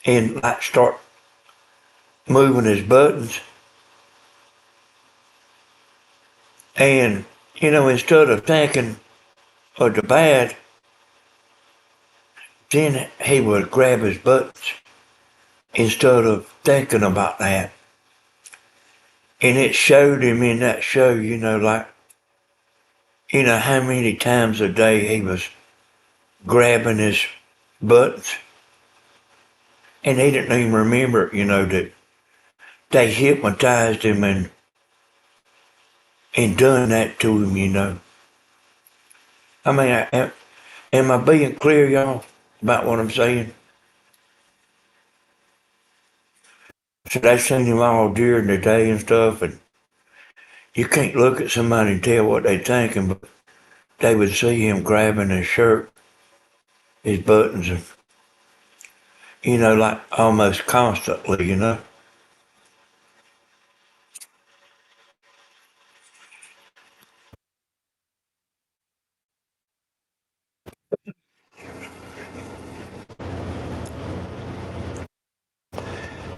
and like start moving his buttons. And, instead of thinking But the bad, then he would grab his buttons instead of thinking about that. And it showed him in that show, like, how many times a day he was grabbing his buttons. And he didn't even remember, that they hypnotized him and done that to him. I mean, am I being clear, y'all, about what I'm saying? So they seen him all during the day and stuff, and you can't look at somebody and tell what they're thinking, but they would see him grabbing his shirt, his buttons, and, like almost constantly.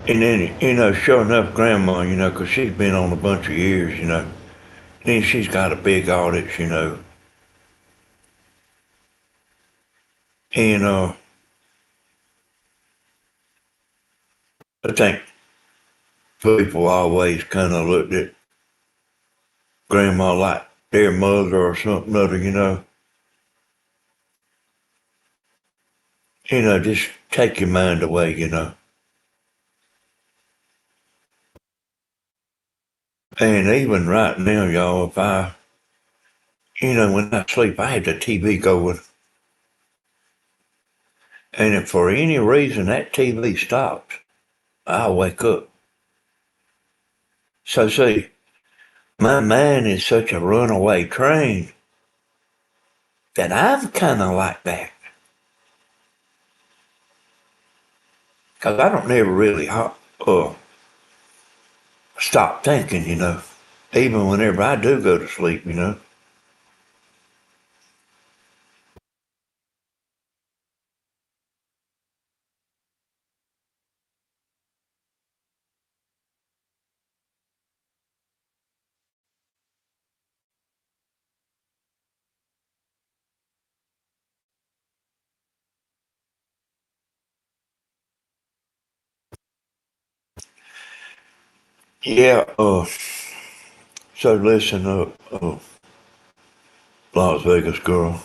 And then, sure enough, Grandma, 'cause she's been on a bunch of years. Then she's got a big audit. And I think people always kind of looked at Grandma like their mother or something other. Just take your mind away. And even right now, y'all, if when I sleep, I have the TV going. And if for any reason that TV stops, I'll wake up. So see, my mind is such a runaway train that I'm kind of like that. Because I don't never really stop thinking. Even whenever I do go to sleep. Yeah, so listen up, Las Vegas girl.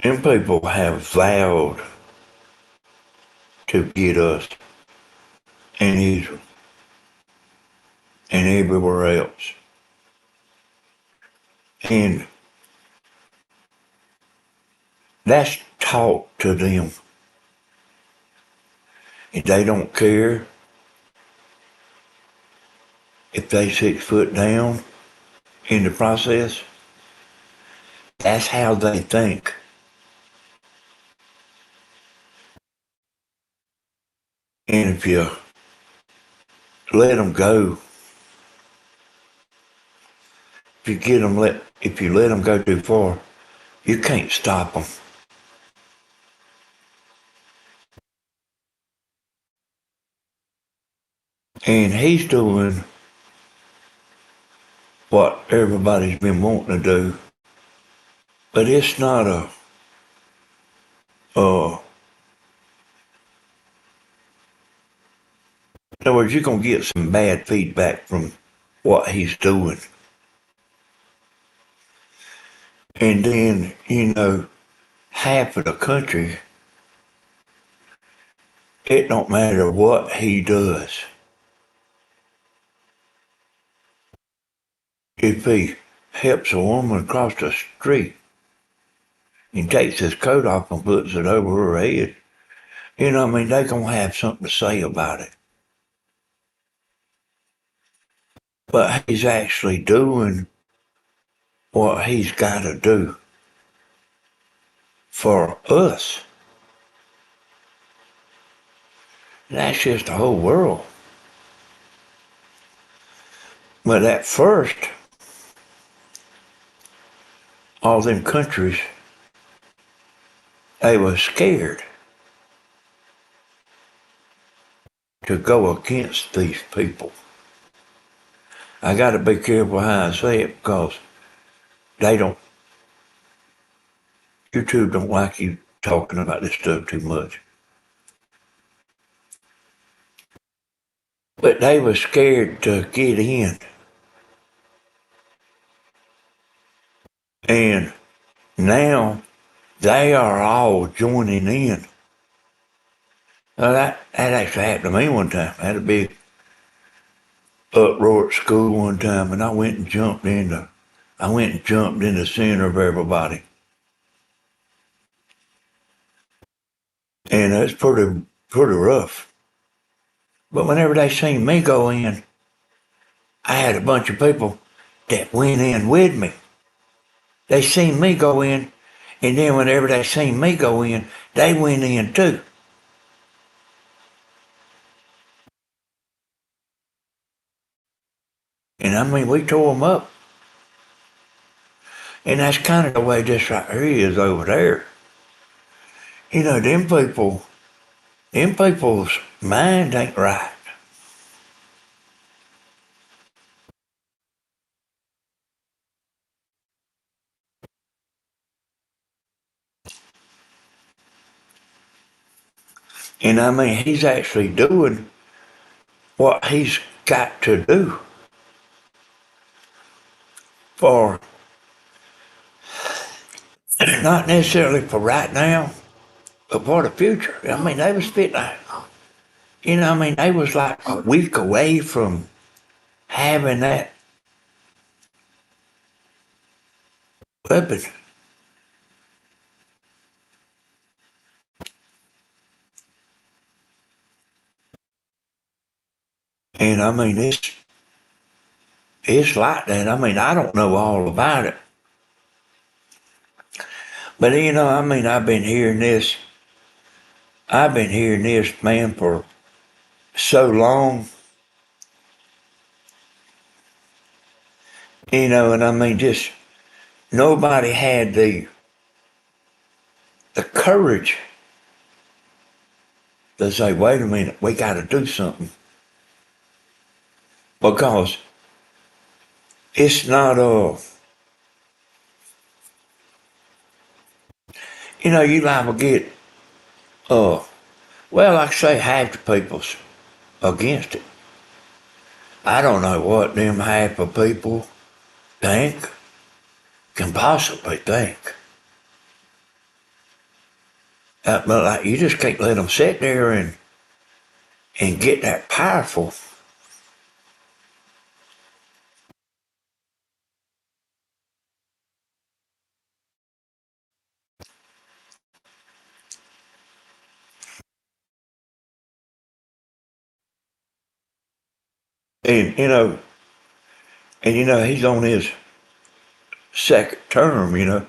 Them people have vowed to get us and Israel and everywhere else. And that's taught to them. And they don't care if they 6 foot down in the process. That's how they think. And if you let them go, if you let them go too far, you can't stop them. And he's doing what everybody's been wanting to do, but it's not uh, in other words, you're going to get some bad feedback from what he's doing. And then, half of the country, it don't matter what he does. If he helps a woman across the street and takes his coat off and puts it over her head, they're going to have something to say about it. But he's actually doing what he's got to do for us. That's just the whole world. But at first, all them countries, they were scared to go against these people. I got to be careful how I say it because they don't, YouTube don't like you talking about this stuff too much. But they were scared to get in. And now they are all joining in. Now that actually happened to me one time. I had a big uproar at school one time and I went and jumped in the center of everybody. And it's pretty rough. But whenever they seen me go in, I had a bunch of people that went in with me. They seen me go in, and then whenever they seen me go in, they went in too. And I mean, we tore them up. And that's kind of the way this right here is over there. You know, them people's mind ain't right. And I mean, he's actually doing what he's got to do for, not necessarily for right now, but for the future. I mean, they was spitting, you know, I mean, they was like a week away from having that weapon. And I mean, it's like that. I mean, I don't know all about it. But you know, I mean, I've been hearing this, man, for so long, you know, and I mean, just nobody had the courage to say, wait a minute, we got to do something. Because it's not, you know, you liable to get, uh, well, like I say, half the people's against it. I don't know what them half of people think, can possibly think. But like, you just can't let them sit there and get that powerful. And you know, he's on his second term, you know.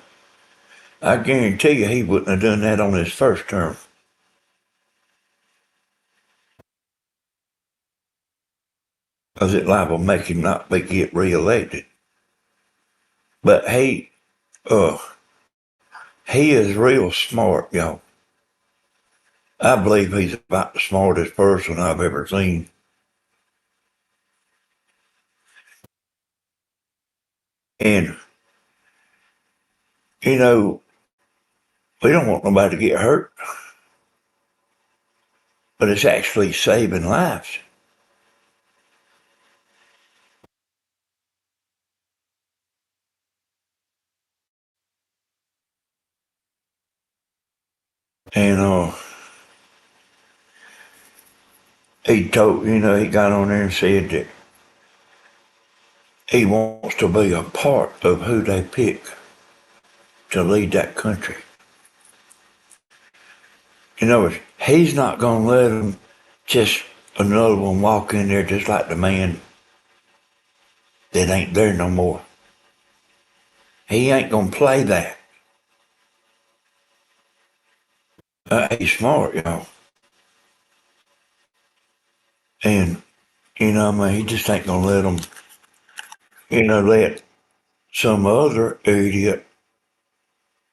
I guarantee you he wouldn't have done that on his first term. Because it liable to make him not be get reelected. But he is real smart, y'all. I believe he's about the smartest person I've ever seen. And, you know, we don't want nobody to get hurt, but it's actually saving lives. And he got on there and said that he wants to be a part of who they pick to lead that country. In other words, he's not going to let them just another one walk in there just like the man that ain't there no more. He ain't going to play that. He's smart, y'all. And, you know, I mean, he just ain't going to let them, you know, let some other idiot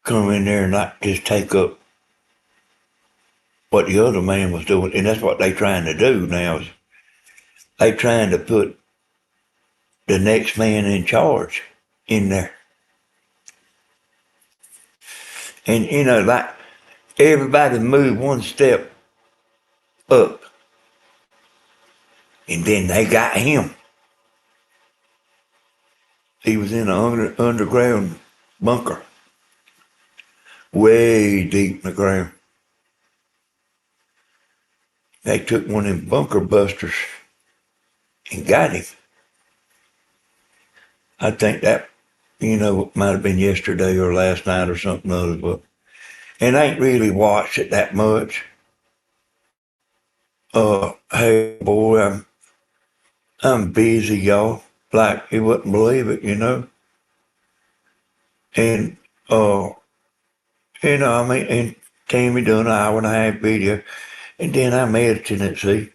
come in there and not just take up what the other man was doing. And that's what they trying to do now is they trying to put the next man in charge in there. And, like everybody moved one step up, and then they got him. He was in an underground bunker, way deep in the ground. They took one of them bunker busters and got him. I think that, might have been yesterday or last night or something other, but and I ain't really watched it that much. Hey boy, I'm busy, y'all. Like you wouldn't believe it, And I mean, and Tammy done an hour and a half video, and then I'm editing it, see.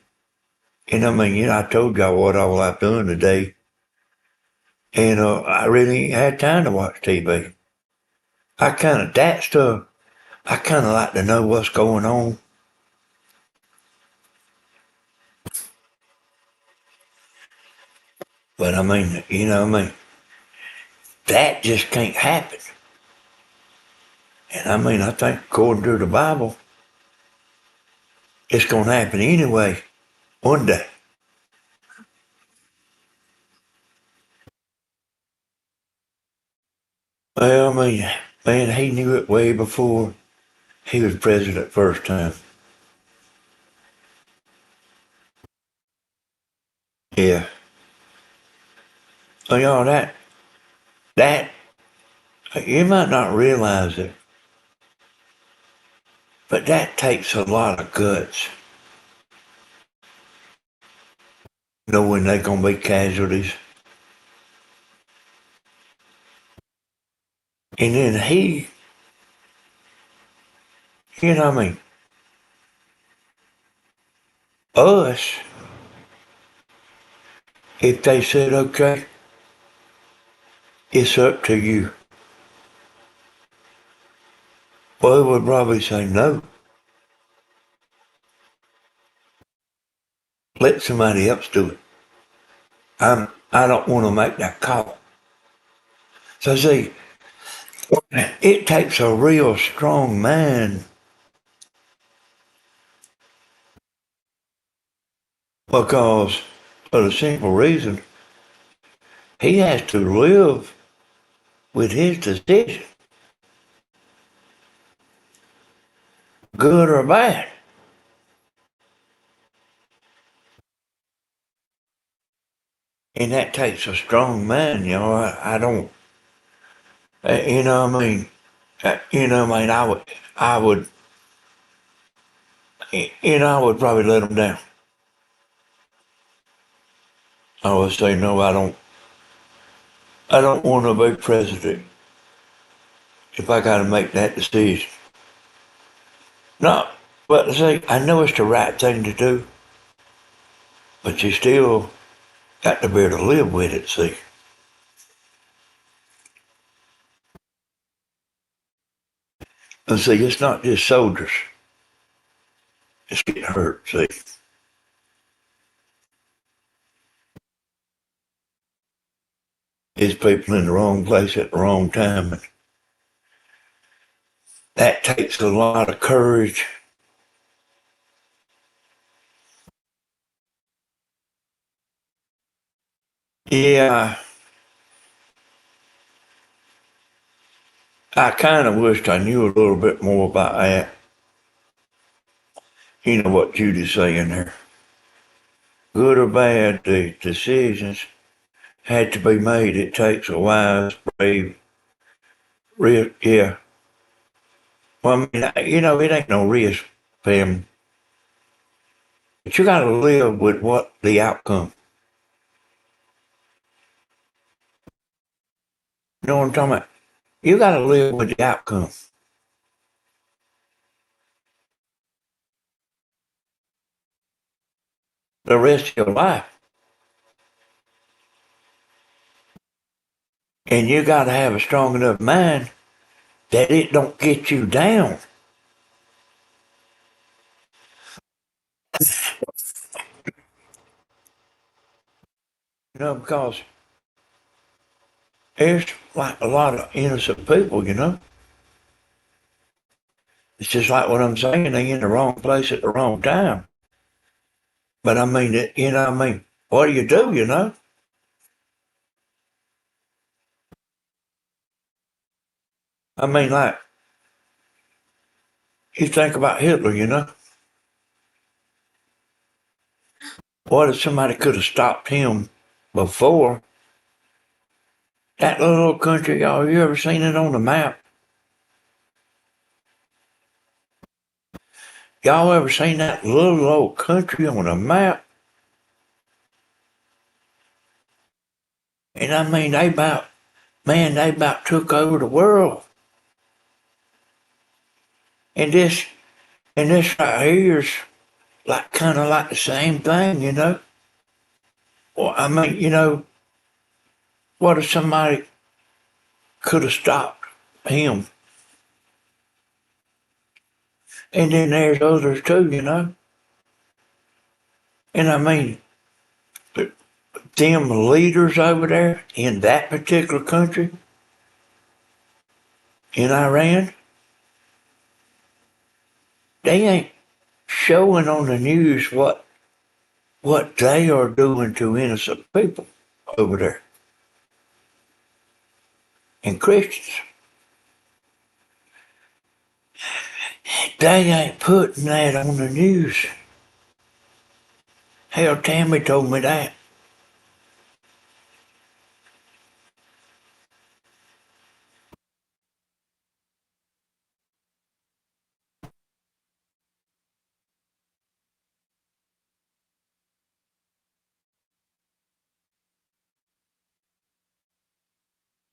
And I mean, I told y'all what all I've done today, and I really ain't had time to watch TV. That stuff, I kind of like to know what's going on. But I mean, that just can't happen. And I mean, I think according to the Bible, it's going to happen anyway, one day. Well, I mean, man, he knew it way before he was president first time. Yeah. So, y'all, that, you might not realize it, but that takes a lot of guts, knowing they're going to be casualties. And then I mean, us, if they said, okay, it's up to you, well, we would probably say no. Let somebody else do it. I don't want to make that call. So see, it takes a real strong man because for the simple reason he has to live with his decision, good or bad. And that takes a strong man, I don't, I mean, I would, I would probably let him down. I would say, no, I don't want to be president if I got to make that decision. No, but see, I know it's the right thing to do, but you still got to be able to live with it, see. And see, it's not just soldiers. It's getting hurt, see. It's people in the wrong place at the wrong time. And that takes a lot of courage. Yeah, I kind of wished I knew a little bit more about that. You know what Judy's saying there. Good or bad, the decisions had to be made. It takes a wise, brave, real, yeah. Well, I mean, it ain't no risk, Pam. But you got to live with what the outcome. You know what I'm talking about? You got to live with the outcome the rest of your life. And you got to have a strong enough mind that it don't get you down. Because there's like a lot of innocent people, It's just like what I'm saying, they in the wrong place at the wrong time. But I mean, what do you do? I mean, like, you think about Hitler. What if somebody could have stopped him before? That little country, y'all, you ever seen it on the map? Y'all ever seen that little old country on a map? And I mean, they about took over the world. And this right here is like kind of like the same thing. Well, I mean, what if somebody could have stopped him? And then there's others too. And I mean, them leaders over there in that particular country, in Iran, they ain't showing on the news what they are doing to innocent people over there and Christians. They ain't putting that on the news. Hell, Tammy told me that.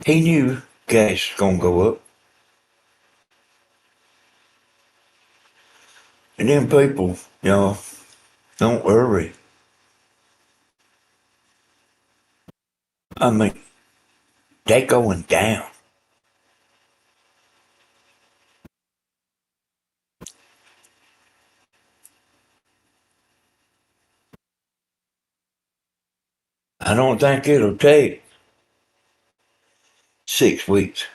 He knew gas was gonna go up. And them people, don't worry. I mean, they going down. I don't think it'll take 6 weeks.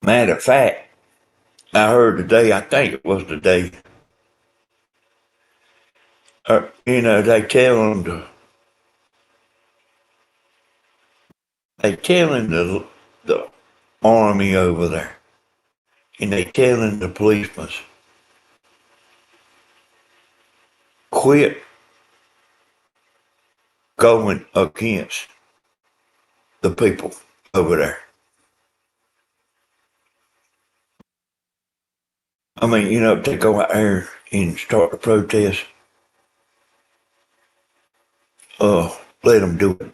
Matter of fact, I heard today, I think it was today, they telling the army over there, and they telling the policemen, quit going against the people over there. I mean, if they go out there and start a protest, let them do it.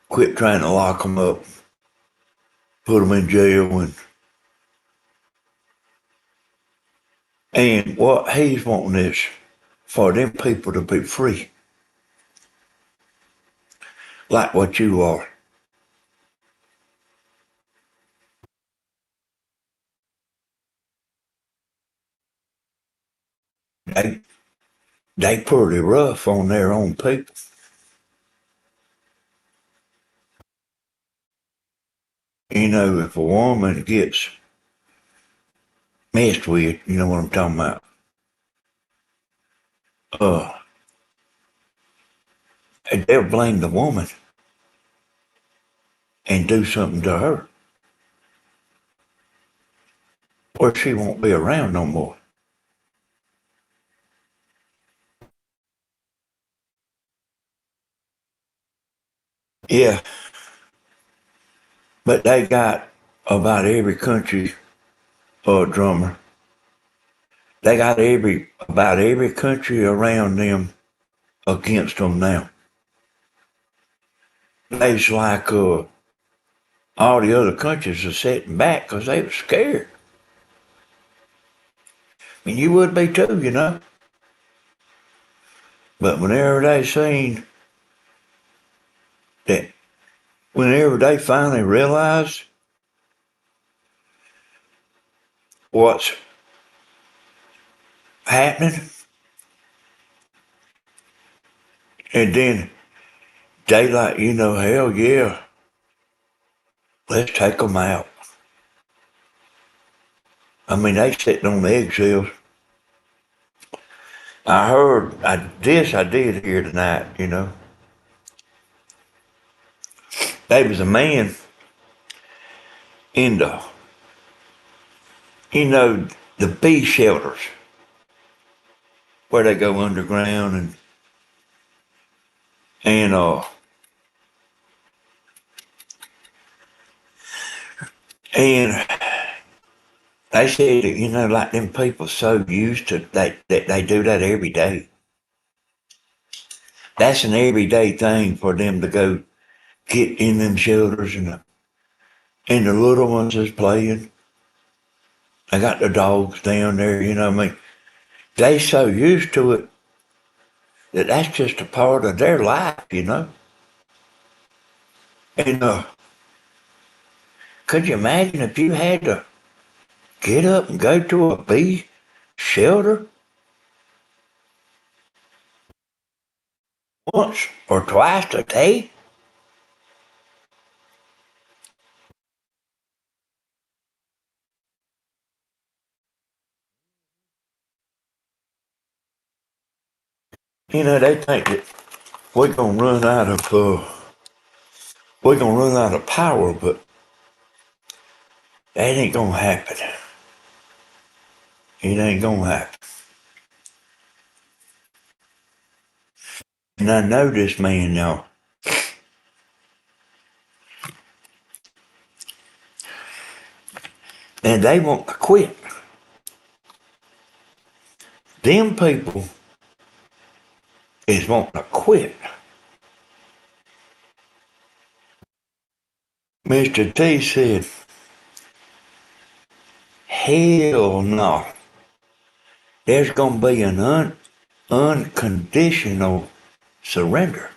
Quit trying to lock them up, put them in jail, and what he's wanting is for them people to be free, like what you are. They they pretty rough on their own people. If a woman gets messed with, you know what I'm talking about. Uh, they'll blame the woman and do something to her, or she won't be around no more. Yeah, but they got about every country drummer. They got about every country around them against them now. It's like all the other countries are sitting back because they were scared. I mean, you would be too. But whenever they seen that, whenever they finally realized what's happening, And then they like, hell yeah, let's take them out. I mean, they sitting on eggshells. I heard, I did hear tonight. There was a man in you know, the bee shelters where they go underground and and they said that, like them people so used to that they do that every day. That's an everyday thing for them to go get in them shelters and the little ones is playing. They got the dogs down there, what I mean? They so used to it that that's just a part of their life. And could you imagine if you had to get up and go to a bee shelter once or twice a day? They think that we're gonna run out of power, but that ain't gonna happen. It ain't gonna happen. And I know this man now. And they want to quit. Them people is wanting to quit. Mr. T said, hell no. There's gonna be an unconditional surrender.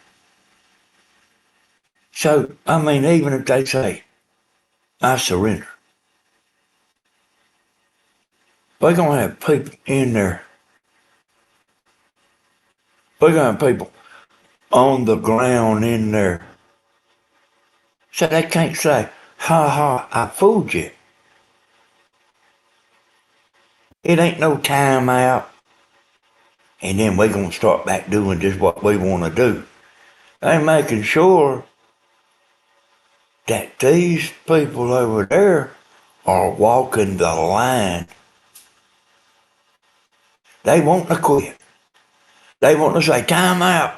So, I mean, even if they say, I surrender, we're gonna have people in there. We're gonna have people on the ground in there. So they can't say, ha ha, I fooled you. It ain't no time out. And then we're gonna start back doing just what we wanna do. They're making sure that these people over there are walking the line. They want to quit. They want to say, time out.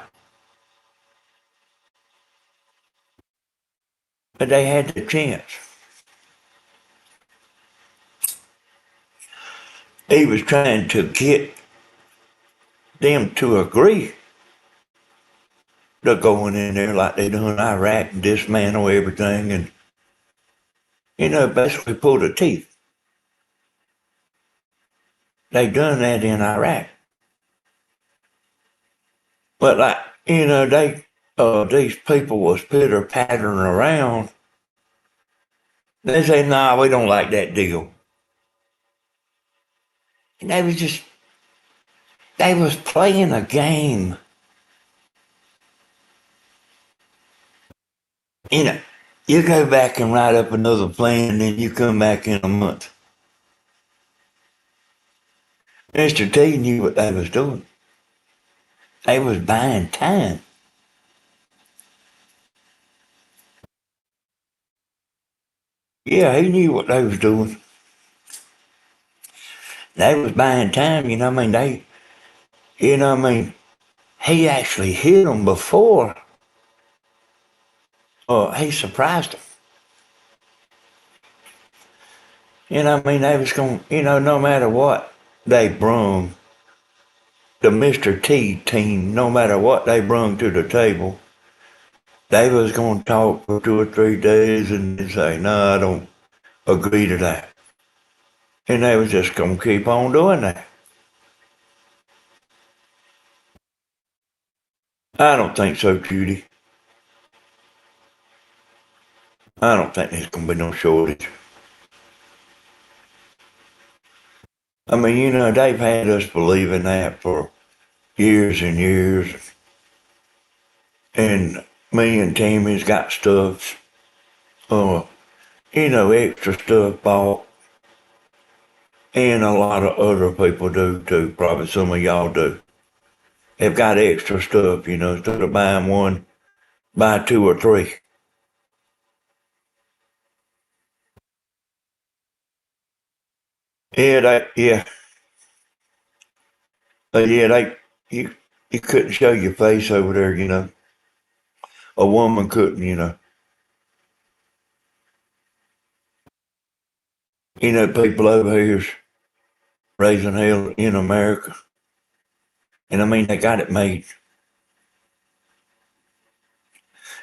But they had the chance. He was trying to get them to agree to going in there like they done in Iraq and dismantle everything and, basically pull the teeth. They done that in Iraq. But like, these people was pitter-pattering around. They say, nah, we don't like that deal. And they was playing a game. You know, you go back and write up another plan, and then you come back in a month. Mr. T knew what they was doing. They was buying time. Yeah, he knew what they was doing. They was buying time, he actually hit them before. He surprised them. They was going, no matter what they brung, the Mr. T team, no matter what they brung to the table, they was going to talk for 2 or 3 days and say, no, I don't agree to that. And they was just going to keep on doing that. I don't think so, Judy. I don't think there's going to be no shortage. They've had us believing that for years and years. And me and Tammy's got stuff, uh, extra stuff bought. And a lot of other people do too. Probably some of y'all do. Have got extra stuff, instead of buying one, buy two or three. Yeah, you, you couldn't show your face over there. A woman couldn't. People over here's raising hell in America. And I mean, they got it made.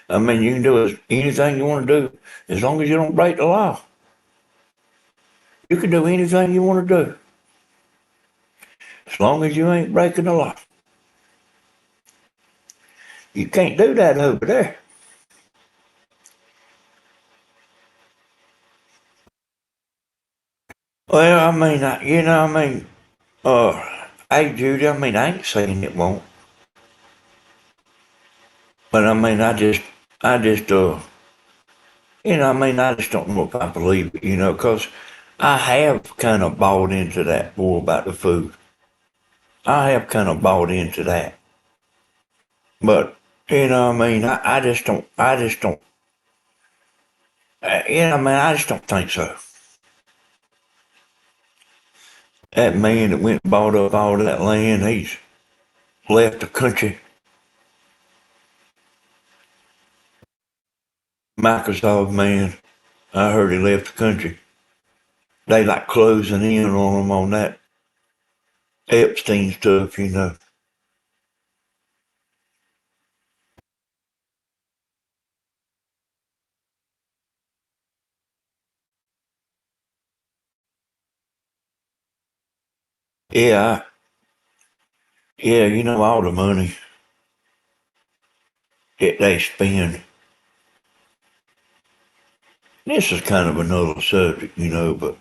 I mean, you can do anything you want to do as long as you don't break the law. You can do anything you want to do as long as you ain't breaking the law. You can't do that over there. Well, I mean, hey, Judy, I ain't saying it won't. But I just don't know if I believe it, because I have kind of bought into that more about the food. I have kind of bought into that. But, I just don't think so. That man that went and bought up all that land, he's left the country. Microsoft man, I heard he left the country. They like closing in on him on that Epstein stuff. Yeah, yeah, all the money that they spend. This is kind of another subject, but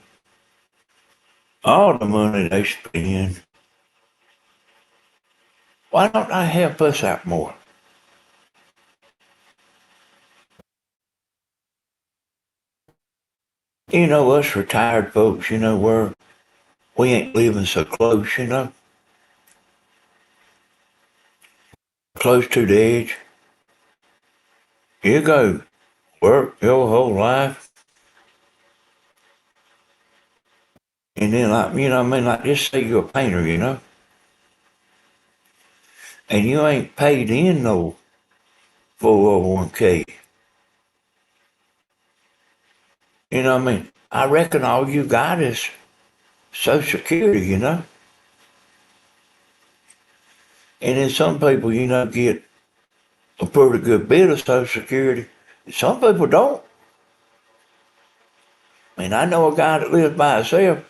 all the money they spend, why don't they help us out more? Us retired folks, we ain't living so close, close to the edge. You go work your whole life, and then like just say you're a painter, and you ain't paid in no 401k. I reckon all you got is Social Security. And then some people, get a pretty good bit of Social Security. Some people don't. I know a guy that lives by himself.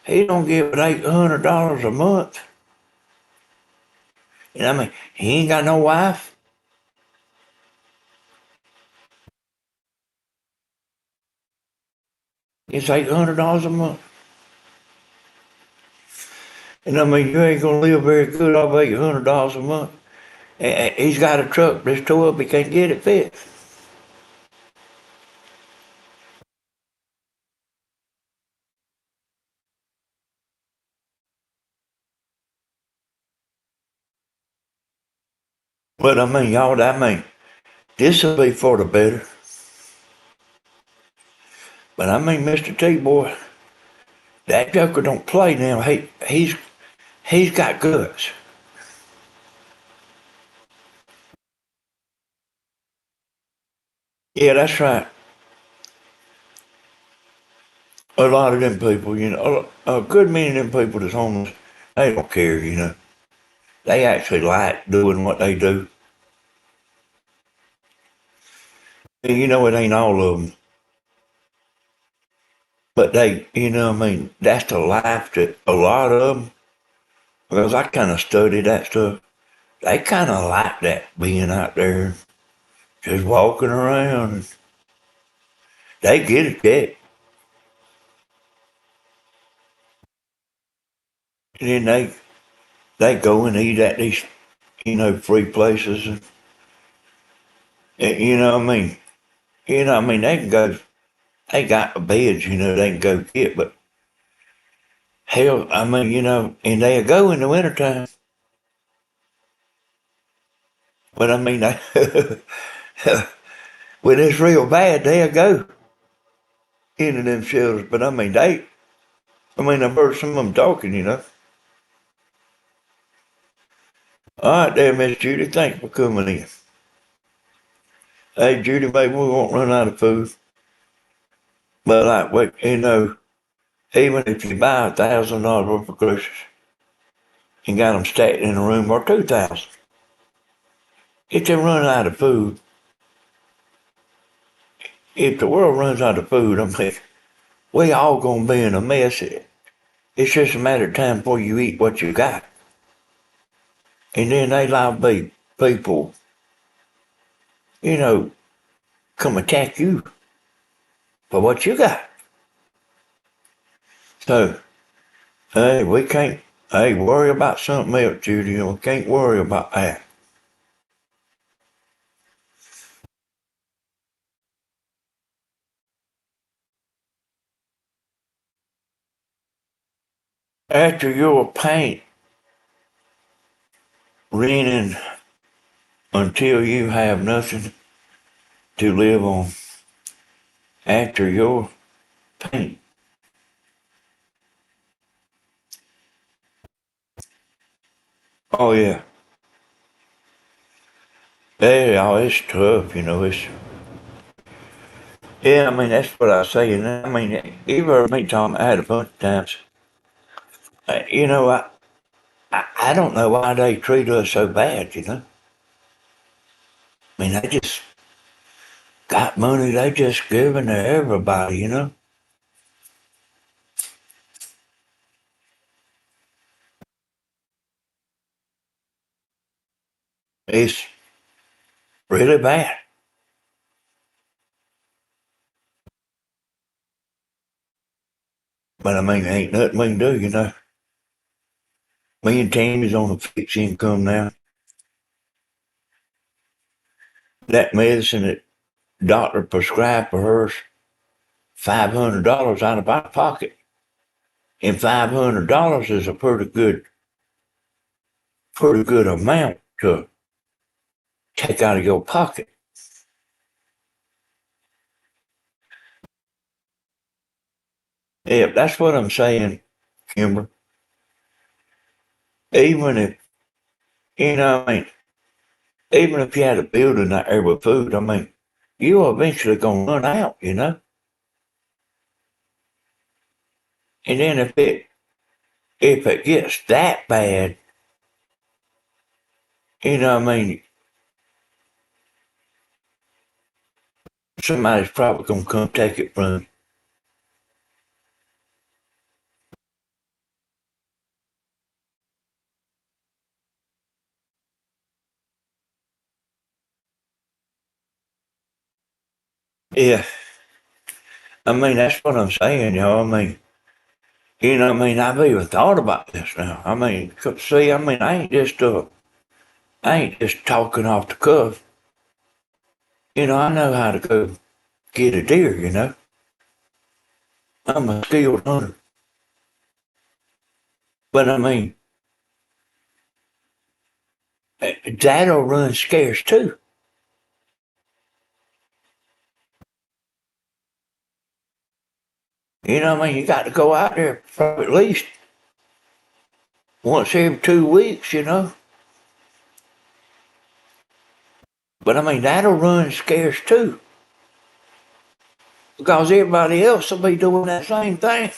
He don't get but $800 a month. And he ain't got no wife. It's $800 a month. And you ain't gonna live very good off $800 a month. And he's got a truck that's tore up. He can't get it fixed. But y'all, this will be for the better. But Mr. T boy, that Joker don't play now. He's got guts. Yeah, that's right. A lot of them people, a good many of them people that's homeless, they don't care. They actually like doing what they do. And it ain't all of them. But that's the life that a lot of them, because I kind of study that stuff, they kind of like that being out there, just walking around. They get a check. And then they go and eat at these, free places. You know what I mean? You know what I mean? They can go, they got the beds, they can go get, but hell, I mean, and they'll go in the wintertime. But I mean, when it's real bad, they'll go into them shelters. But I mean, I've heard some of them talking. All right, there, Miss Judy. Thanks for coming in. Hey, Judy, maybe we won't run out of food. But even if you buy $1,000 worth of groceries and got them stacked in a room, or 2,000, if they run out of food, if the world runs out of food, I mean, we all gonna be in a mess. It's just a matter of time before you eat what you got. And then they allow people, you know, come attack you for what you got. So, hey, we can't, worry about something else, Judy. We can't worry about that. After your paint raining until you have nothing to live on, after your paint. Oh, yeah. Yeah, it's tough. Yeah, I mean, that's what I say. And I mean, you've heard me talk about it a bunch of times. You know, I don't know why they treat us so bad. I mean, they just got money they just giving to everybody. It's really bad. But I mean, ain't nothing we can do. Me and Tammy's on a fixed income now. That medicine that doctor prescribed for hers, $500 out of our pocket. And $500 is a pretty good amount to take out of your pocket. Yeah, that's what I'm saying, Kimber. Even if, I mean, even if you had a building out there with food, I mean, you're eventually going to run out. And then if it gets that bad, I mean, somebody's probably going to come take it from you. Yeah, I mean, that's what I'm saying. I mean, I've even thought about this now. I mean, see, I mean, I ain't just talking off the cuff. I know how to go get a deer. I'm a skilled hunter. But I mean, that'll run scarce too. I mean? You got to go out there for at least once every 2 weeks. But I mean, that'll run scarce too. Because everybody else will be doing that same thing.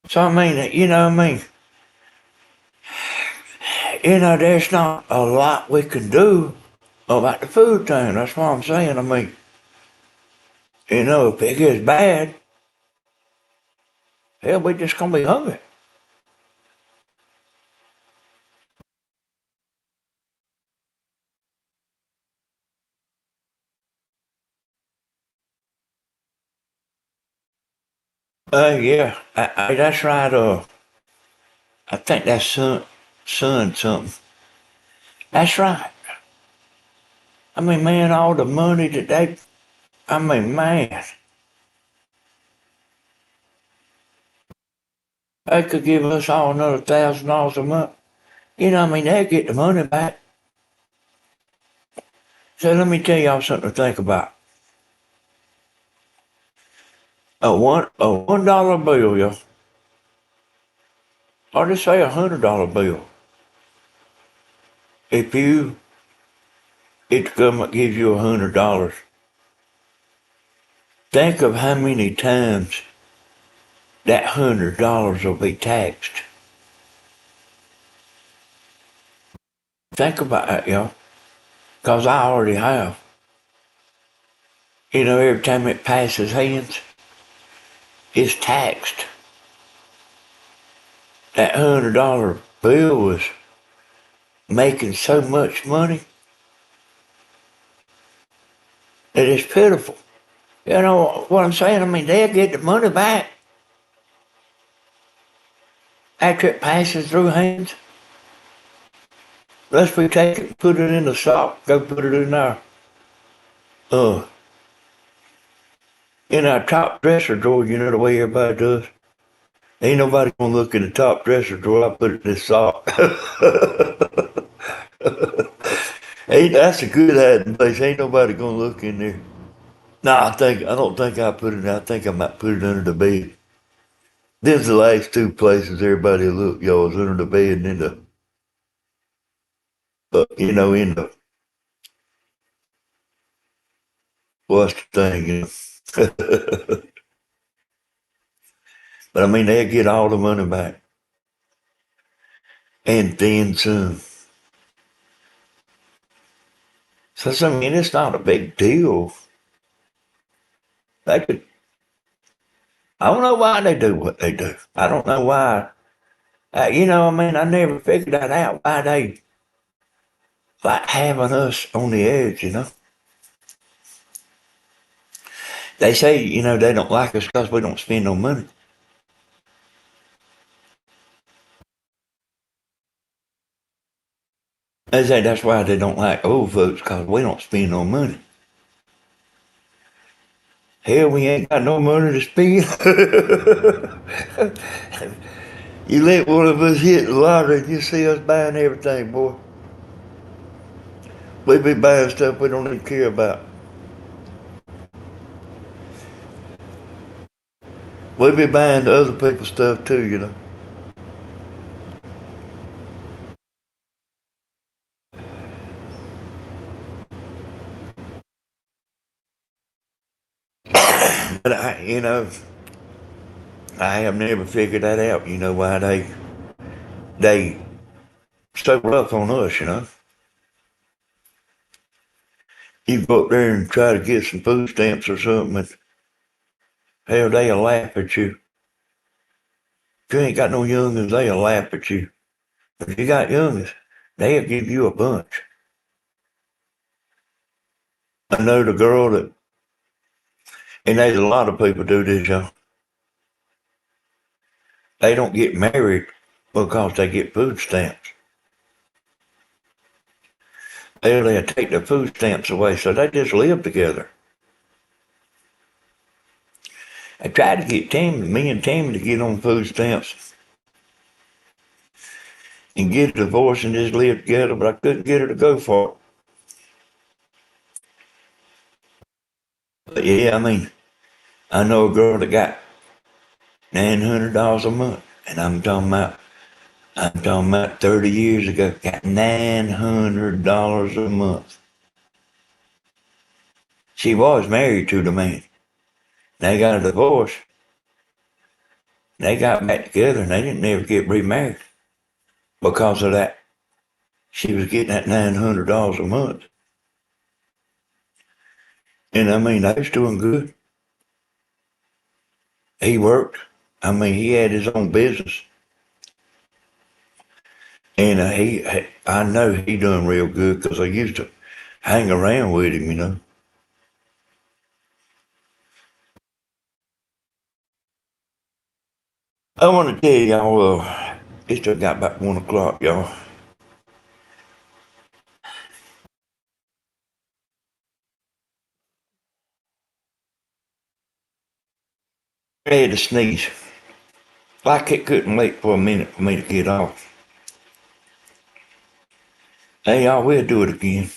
So I mean, there's not a lot we can do about the food thing. That's what I'm saying. I mean, if it gets bad, hell, we just gonna be hungry. Yeah, that's right. I think that's son something. That's right. I mean, man, all the money that I mean, man, they could give us all another $1,000 a month. You know, I mean, they'd get the money back. So let me tell y'all something to think about. A $1 bill, y'all, or just say $100 bill. If the government gives you $100, think of how many times that $100 will be taxed. Think about that, y'all, because I already have. You know, every time it passes hands, it's taxed. That $100 bill was making so much money that it's pitiful. You know what I'm saying? I mean, they'll get the money back after it passes through hands. Unless we take it and put it in the sock, go put it uh, in our top dresser drawer, you know, the way everybody does. Ain't nobody gonna look in the top dresser drawer. I put it in this sock. Hey, that's a good hiding place. Ain't nobody gonna look in there. No, I don't think I put it in. I think I might put it under the bed. Them's the last two places everybody look, y'all, is under the bed and in you know, in the, what's the thing, you know. But I mean, they'll get all the money back. And then some. So, I mean, it's not a big deal. They could, I don't know why they do what they do. I don't know why. You know, I mean, I never figured that out, why they like having us on the edge, you know. They say, you know, they don't like us because we don't spend no money. They say that's why they don't like old folks because we don't spend no money. Hell, we ain't got no money to spend. You let one of us hit the lottery and you see us buying everything, boy. We be buying stuff we don't even care about. We be buying other people's stuff too, you know. But I have never figured that out. You know why they so rough on us, you know. You go up there and try to get some food stamps or something, and hell, they'll laugh at you. If you ain't got no youngins, they'll laugh at you. If you got youngins, they'll give you a bunch. I know the girl that, and there's a lot of people do this, y'all. They don't get married because they get food stamps. They'll take the food stamps away, so they just live together. I tried to get me and Tammy to get on food stamps and get a divorce and just live together, but I couldn't get her to go for it. But yeah, I mean, I know a girl that got $900 a month, and I'm talking about 30 years ago, got $900 a month. She was married to the man. They got a divorce. They got back together and they didn't ever get remarried because of that. She was getting that $900 a month. And I mean, they was doing good. He worked. I mean, he had his own business. And I know he done real good because I used to hang around with him, you know. I want to tell y'all, it still got about 1 o'clock, y'all. I had to sneeze. Like it couldn't wait for a minute for me to get off. Hey, y'all, we'll do it again.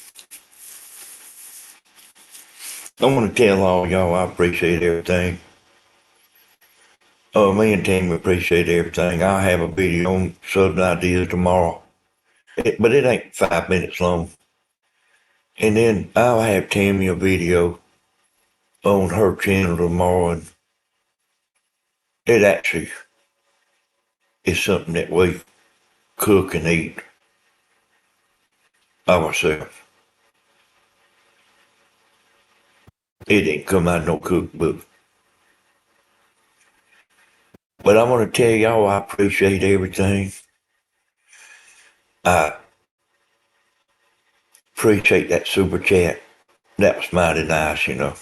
I want to tell all y'all I appreciate everything. Me and Tammy appreciate everything. I'll have a video on Southern Ideas tomorrow. But it ain't 5 minutes long. And then I'll have Tammy a video on her channel tomorrow. And it actually is something that we cook and eat ourselves. It didn't come out of no cookbook. But I want to tell y'all I appreciate everything. I appreciate that super chat. That was mighty nice, you know.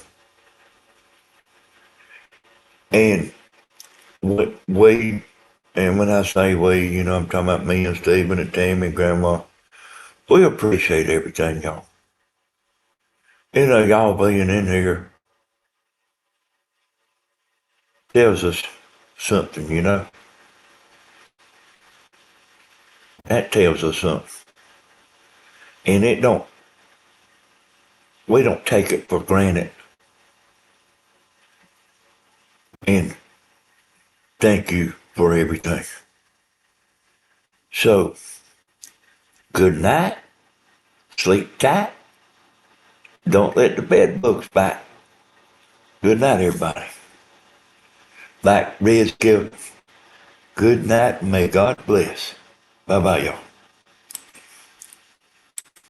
And what we, and when I say we, you know, I'm talking about me and Stephen and Tammy and Grandma. We appreciate everything, y'all. You know, y'all being in here tells us something, you know. That tells us something. And we don't take it for granted. And thank you for everything. So, good night. Sleep tight. Don't let the bed bugs bite. Good night, everybody. Like Riz Gill, good night and may God bless. Bye-bye, y'all.